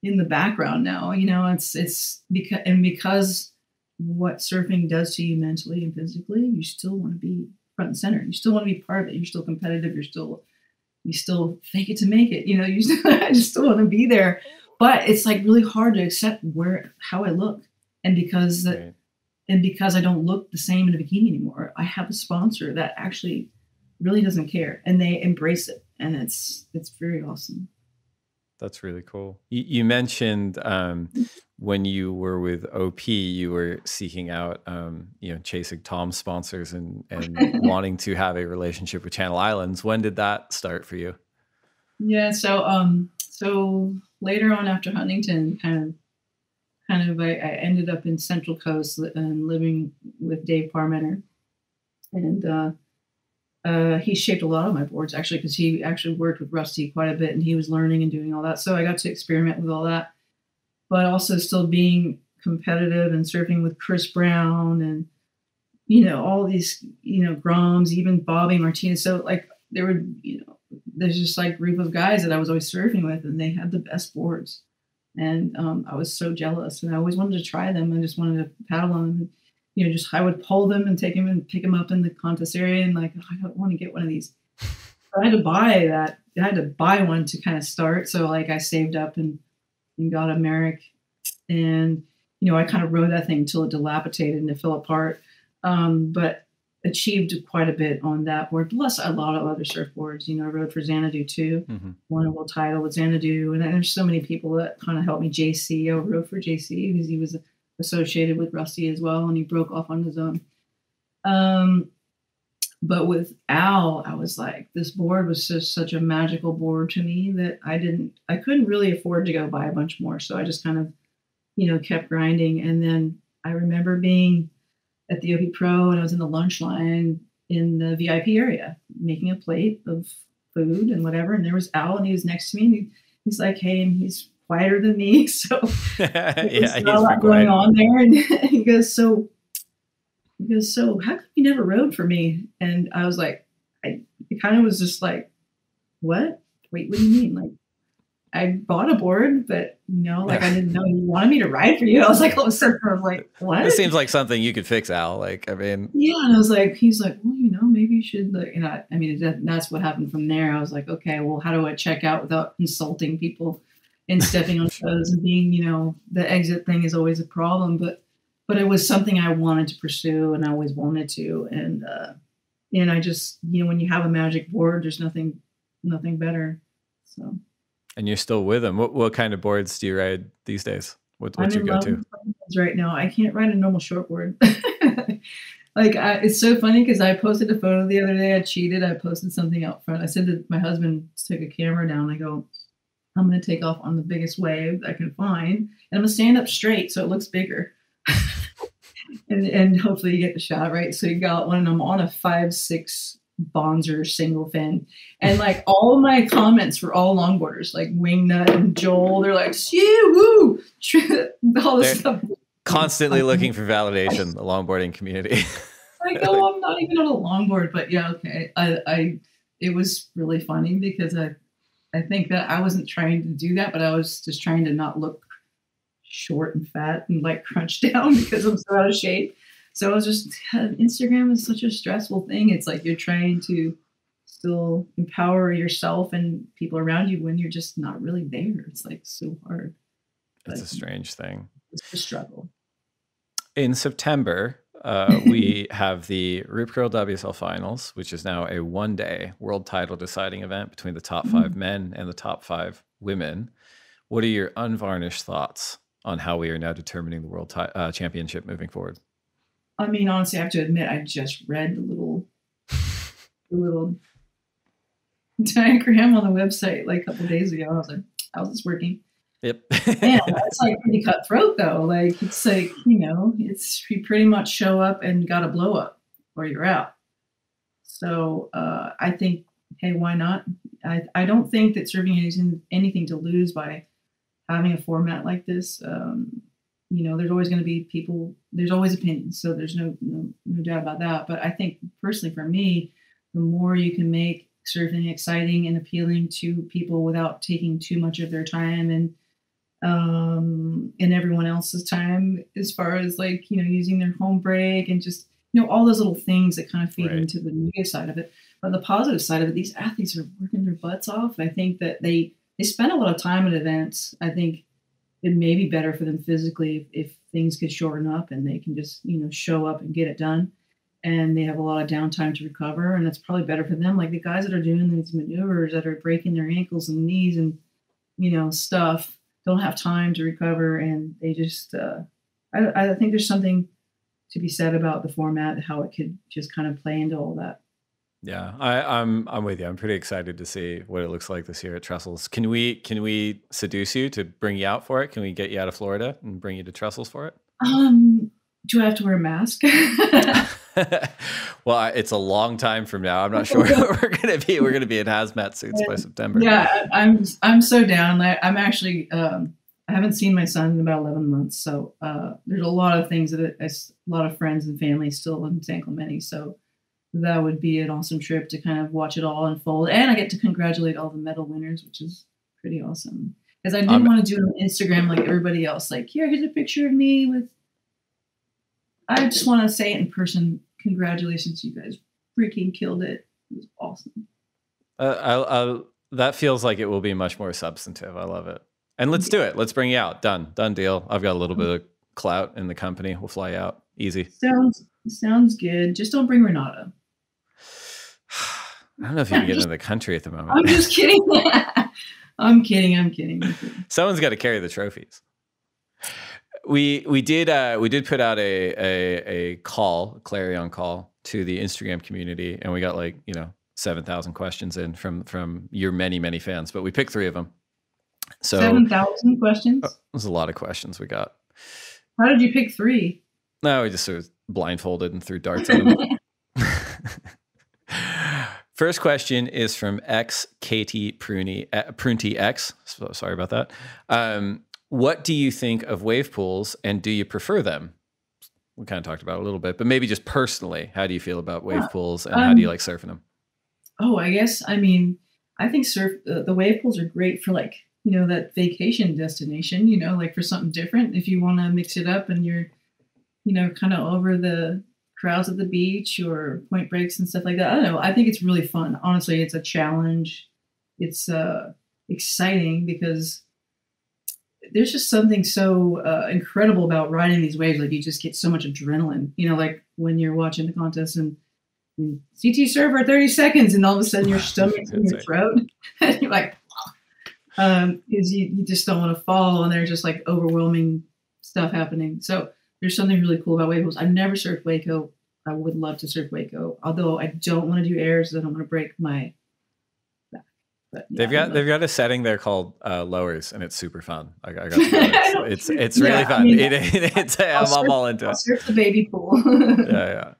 in the background now, you know. It's because what surfing does to you mentally and physically, you still want to be front and center. You still want to be part of it. You're still competitive. You still fake it to make it. You know, I just still want to be there. But it's like really hard to accept how I look, and because I don't look the same in a bikini anymore, I have a sponsor that actually really doesn't care, and they embrace it, and it's very awesome. That's really cool. You mentioned when you were with OP, you were seeking out, you know, chasing Tom's sponsors and wanting to have a relationship with Channel Islands. When did that start for you? Yeah, so later on after Huntington, I ended up in Central Coast and living with Dave Parmenter, and he shaped a lot of my boards, actually, because he actually worked with Rusty quite a bit, and he was learning and doing all that. So I got to experiment with all that, but also still being competitive and surfing with Chris Brown and, you know, all these, you know, Groms, even Bobby Martinez. So like there's just like group of guys that I was always surfing with, and they had the best boards. And I was so jealous, and I always wanted to try them. I just wanted to paddle on them. You know, I would pull them and take them and pick them up in the contest area, and like, I don't want to get one of these. So I had to buy that. I had to buy one to kind of start. So like I saved up and got a Merrick, and, you know, I kind of rode that thing until it dilapidated and it fell apart. But achieved quite a bit on that board, plus a lot of other surfboards. You know, I rode for Xanadu too, won a world title with Xanadu, and there's so many people that kind of helped me. JC, I rode for JC because he was associated with Rusty as well, and he broke off on his own. But with Al, I was like, this board was just such a magical board to me that I couldn't really afford to go buy a bunch more. So I just kind of, you know, kept grinding. And then I remember being at the OP Pro, and I was in the lunch line in the VIP area making a plate of food and whatever. And there was Al, and he was next to me, and he's like, hey, and he's quieter than me. So yeah, he's a lot going on there. And he goes, so how come you never rode for me? And I was like, it kind of was just like, what? Wait, what do you mean? Like, I bought a board, but, you know, like I didn't know you wanted me to ride for you. I was like, all of a sudden, I was like, what? It seems like something you could fix, Al. Like, I mean, yeah. And I was like, he's like, well, you know, maybe you should, like, you know, I mean, that's what happened from there. I was like, okay, well, how do I check out without insulting people and stepping on toes and being, you know, the exit thing is always a problem, but it was something I wanted to pursue, and I always wanted to. And, And I just, when you have a magic board, there's nothing better. So. And you're still with them. What kind of boards do you ride these days? What's your go-to? Right now, I can't ride a normal shortboard. It's so funny because I posted a photo the other day. I cheated. I posted something out front. I said that my husband took a camera down. I go, I'm going to take off on the biggest wave I can find, and I'm going to stand up straight so it looks bigger. and hopefully you get the shot right. So you got one, and I'm on a 5'6" Bonzer single fin, and like all of my comments were all longboarders, like Wingnut and Joel. They're like, woo, all this stuff. Constantly looking for validation, the longboarding community. Like, oh, I'm not even on a longboard, but yeah, okay. It was really funny because I think that I wasn't trying to do that, but I was just trying to not look short and fat and like crunched down because I'm so out of shape. So I was just, Instagram is such a stressful thing. It's like you're trying to still empower yourself and people around you when you're just not really there. It's like so hard. It's a strange thing. It's a struggle. In September, we have the Rip Curl WSL Finals, which is now a one-day world title deciding event between the top 5 men and the top 5 women. What are your unvarnished thoughts on how we are now determining the world championship moving forward? I mean, honestly, I have to admit, I just read the little diagram on the website like a couple of days ago. I was like, how's this working? Yep. Yeah, that's like pretty cutthroat though. Like it's like, it's you pretty much show up and got to blow up or you're out. So I think, hey, why not? I don't think that serving has anything to lose by having a format like this. There's always going to be people, there's always opinions. So there's no doubt about that. But I think personally for me, the more you can make surfing exciting and appealing to people without taking too much of their time and everyone else's time, as far as like, using their home break and just, all those little things that kind of feed into the negative side of it. But the positive side of it, these athletes are working their butts off. I think that they spend a lot of time at events. I think it may be better for them physically if things could shorten up and they can just, show up and get it done. And they have a lot of downtime to recover. And that's probably better for them. Like the guys that are doing these maneuvers that are breaking their ankles and knees and, stuff don't have time to recover. And they just, I think there's something to be said about the format, how it could just kind of play into all that. Yeah, I'm with you. I'm pretty excited to see what it looks like this year at Trestles. Can we seduce you to bring you out for it? Can we get you out of Florida and bring you to Trestles for it? Do I have to wear a mask? Well, it's a long time from now. I'm not sure what we're going to be. We're going to be in hazmat suits by September. Yeah, I'm so down. I'm actually I haven't seen my son in about 11 months. So there's a lot of things that a lot of friends and family still in San Clemente. So that would be an awesome trip to kind of watch it all unfold. And I get to congratulate all the medal winners, which is pretty awesome. Because I didn't want to do it on Instagram like everybody else. Like, here's a picture of me with... I just want to say it in person. Congratulations, you guys freaking killed it. It was awesome. That feels like it will be much more substantive. I love it. And let's do it. Let's bring you out. Done deal. I've got a little bit of clout in the company. We'll fly you out. Easy. Sounds good. Just don't bring Renata. I don't know if you can get into the country at the moment. I'm just kidding. I'm kidding. Someone's got to carry the trophies. We did put out a clarion call to the Instagram community, and we got 7,000 questions in from your many fans, but we picked 3 of them. So 7,000 questions. There's a lot of questions we got. How did you pick 3? No, we just sort of blindfolded and threw darts at them. First question is from Katie Prunty X. So, sorry about that. What do you think of wave pools, and do you prefer them? We kind of talked about it a little bit, but maybe just personally, how do you feel about wave pools, and how do you like surfing them? Oh, I think the wave pools are great for that vacation destination, for something different. If you want to mix it up and you're, kind of over the crowds at the beach or point breaks and stuff like that. I don't know. I think it's really fun. Honestly, it's a challenge. It's exciting because there's just something so incredible about riding these waves. Like you just get so much adrenaline, like when you're watching the contest and CT server 30 seconds, and all of a sudden your stomach's in your throat, and you're like, because you just don't want to fall, and there's just like overwhelming stuff happening. So there's something really cool about wave pools. I've never surfed Waco. I would love to surf Waco, although I don't want to do airs. I don't want to break my back. But yeah, they've got a setting there called lowers, and it's super fun. I got to be honest. It's really fun. I'm all into it. I'll surf the baby pool. Yeah.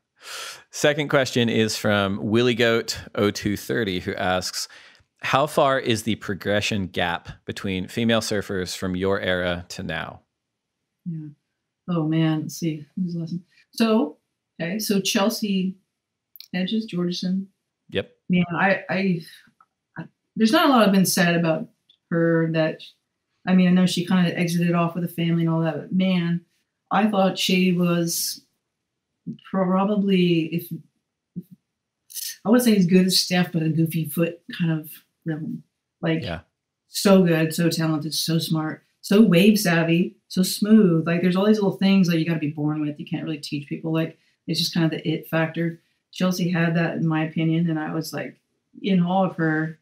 Second question is from Willie Goat 0230, who asks, how far is the progression gap between female surfers from your era to now? Yeah. Oh man, let's see. Who's the lesson? So Chelsea Hedges, Georgeson. Yep. Man, I there's not a lot been said about her that, I mean, I know she kind of exited off with a family and all that, but man, I thought she was probably, if I would say as good as Steph, but a goofy foot kind of realm. Like, so good, so talented, so smart, so wave savvy, so smooth. Like, there's all these little things that you got to be born with. You can't really teach people. Like, it's just kind of the it factor. Chelsea had that, in my opinion, and I was like in awe of her.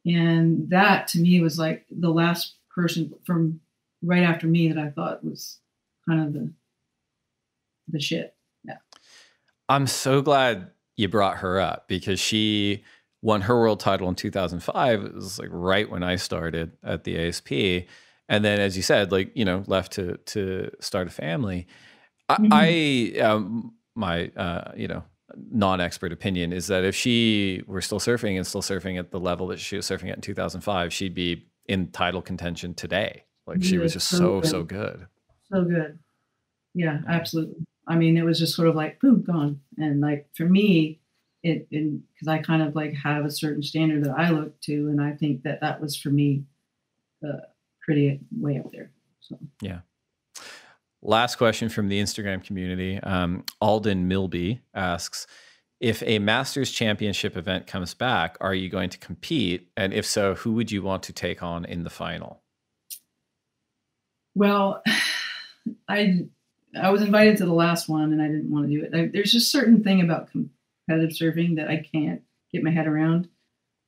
And that to me was like the last person from right after me that I thought was kind of the shit. Yeah. I'm so glad you brought her up, because she won her world title in 2005. It was like right when I started at the ASP. And then, as you said, like, you know, left to start a family. My non-expert opinion is that if she were still surfing at the level that she was surfing at in 2005, she'd be in title contention today. Like, she was just so good. So good. Yeah, absolutely. I mean, it was just sort of like, boom, gone. And like, for me, because I kind of like have a certain standard that I look to, and I think that was for me pretty way up there. So yeah. Last question from the Instagram community. Alden Milby asks, if a Masters Championship event comes back, are you going to compete? And if so, who would you want to take on in the final? Well, I was invited to the last one, and I didn't want to do it. There's just a certain thing about competitive surfing that I can't get my head around.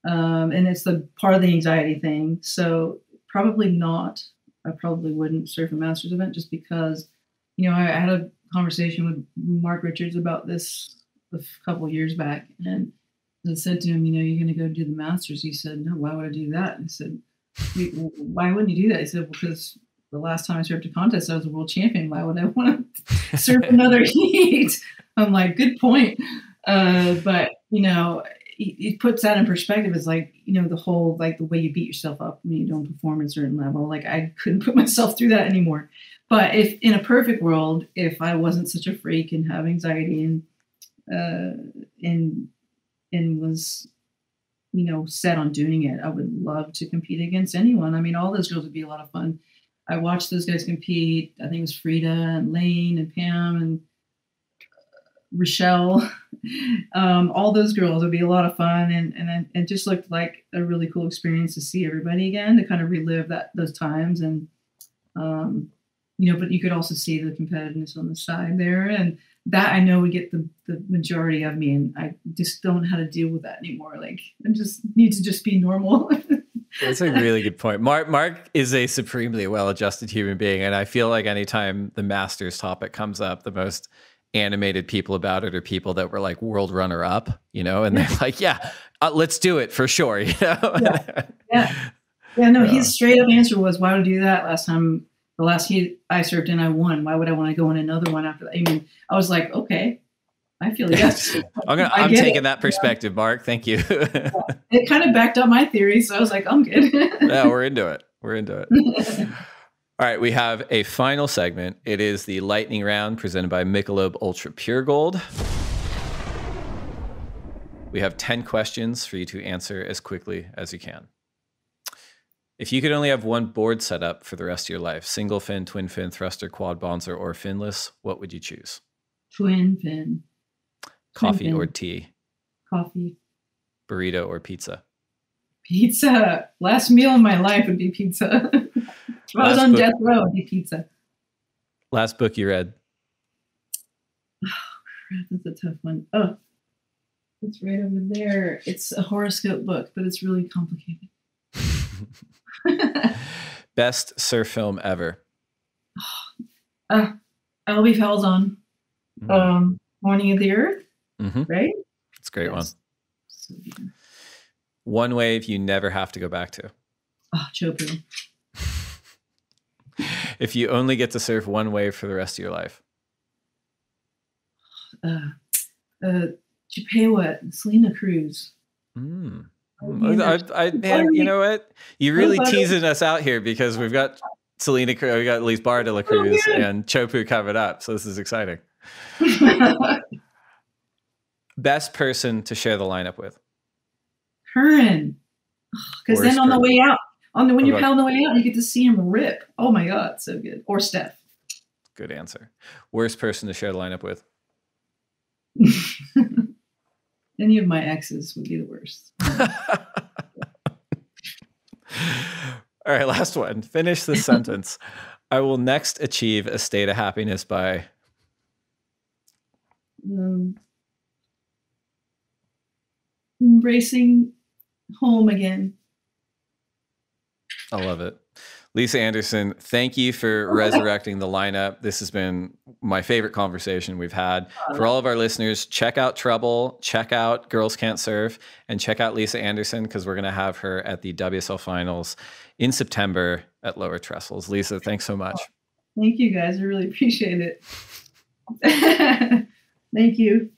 And it's the part of the anxiety thing. So probably not. I probably wouldn't surf a Masters event, just because, you know, I had a conversation with Mark Richards about this a couple of years back, and I said to him, you know, you're going to go do the Masters. He said, no, why would I do that? And I said, why wouldn't you do that? He said, well, because the last time I surfed a contest, I was a world champion. Why would I want to surf another heat? I'm like, good point. But, you know, it puts that in perspective. It's like, you know, the whole, like the way you beat yourself up when you don't perform at a certain level. Like, I couldn't put myself through that anymore. But if in a perfect world, if I wasn't such a freak and have anxiety and was, you know, set on doing it, I would love to compete against anyone. I mean, all those girls would be a lot of fun. I watched those guys compete. I think it was Frida and Lane and Pam and Rochelle. All those girls would be a lot of fun, and it just looked like a really cool experience to see everybody again, to kind of relive those times. And you know, but you could also see the competitiveness on the side there, and that I know would get the majority of me, and I just don't know how to deal with that anymore. Like, I just need to just be normal. That's a really good point. Mark is a supremely well-adjusted human being, and I feel like anytime the Masters topic comes up, the most animated people about it are people that were like world runner-up, you know, and they're like, yeah, let's do it for sure. You know? No, his straight up answer was, why would I do that the last heat I served in, I won. Why would I want to go in another one after that? I mean, I was like, okay, I feel yes. I'm taking that perspective, Mark. Thank you. It kind of backed up my theory, so I was like, I'm good. Yeah, we're into it. All right, we have a final segment. It is the lightning round presented by Michelob Ultra Pure Gold. We have 10 questions for you to answer as quickly as you can. If you could only have one board set up for the rest of your life, single fin, twin fin, thruster, quad bonzer, or finless, what would you choose? Twin fin. Coffee or tea? Coffee. Burrito or pizza? Pizza. Last meal of my life would be pizza. If I was on death row, it'd be pizza. Last book you read? Oh, crap, that's a tough one. Oh, It's right over there. It's a horoscope book, but it's really complicated. Best surf film ever. I'll Be Held On. Morning of the Earth, right? It's a great one. So good. One wave you never have to go back to. Chopu. If you only get to surf one wave for the rest of your life. Chippewa, Selena Cruz. Man, you know what? You're really teasing us out here because we've got Selena Cruz, we got at least Bar de la Cruz and Chopu covered up. So this is exciting. Best person to share the lineup with. Curran. Because then on the way out, when you pedal on the way out, you get to see him rip. Oh my God, so good. Or Steph. Good answer. Worst person to share the lineup with. Any of my exes would be the worst. All right, last one. Finish this sentence. I will next achieve a state of happiness by embracing home again. I love it. Lisa Andersen, thank you for resurrecting the lineup. This has been my favorite conversation we've had. For all of our listeners, check out Trouble, check out Girls Can't Surf, and check out Lisa Andersen because we're going to have her at the WSL Finals in September at Lower Trestles. Lisa, thanks so much. Thank you, guys. I really appreciate it. Thank you.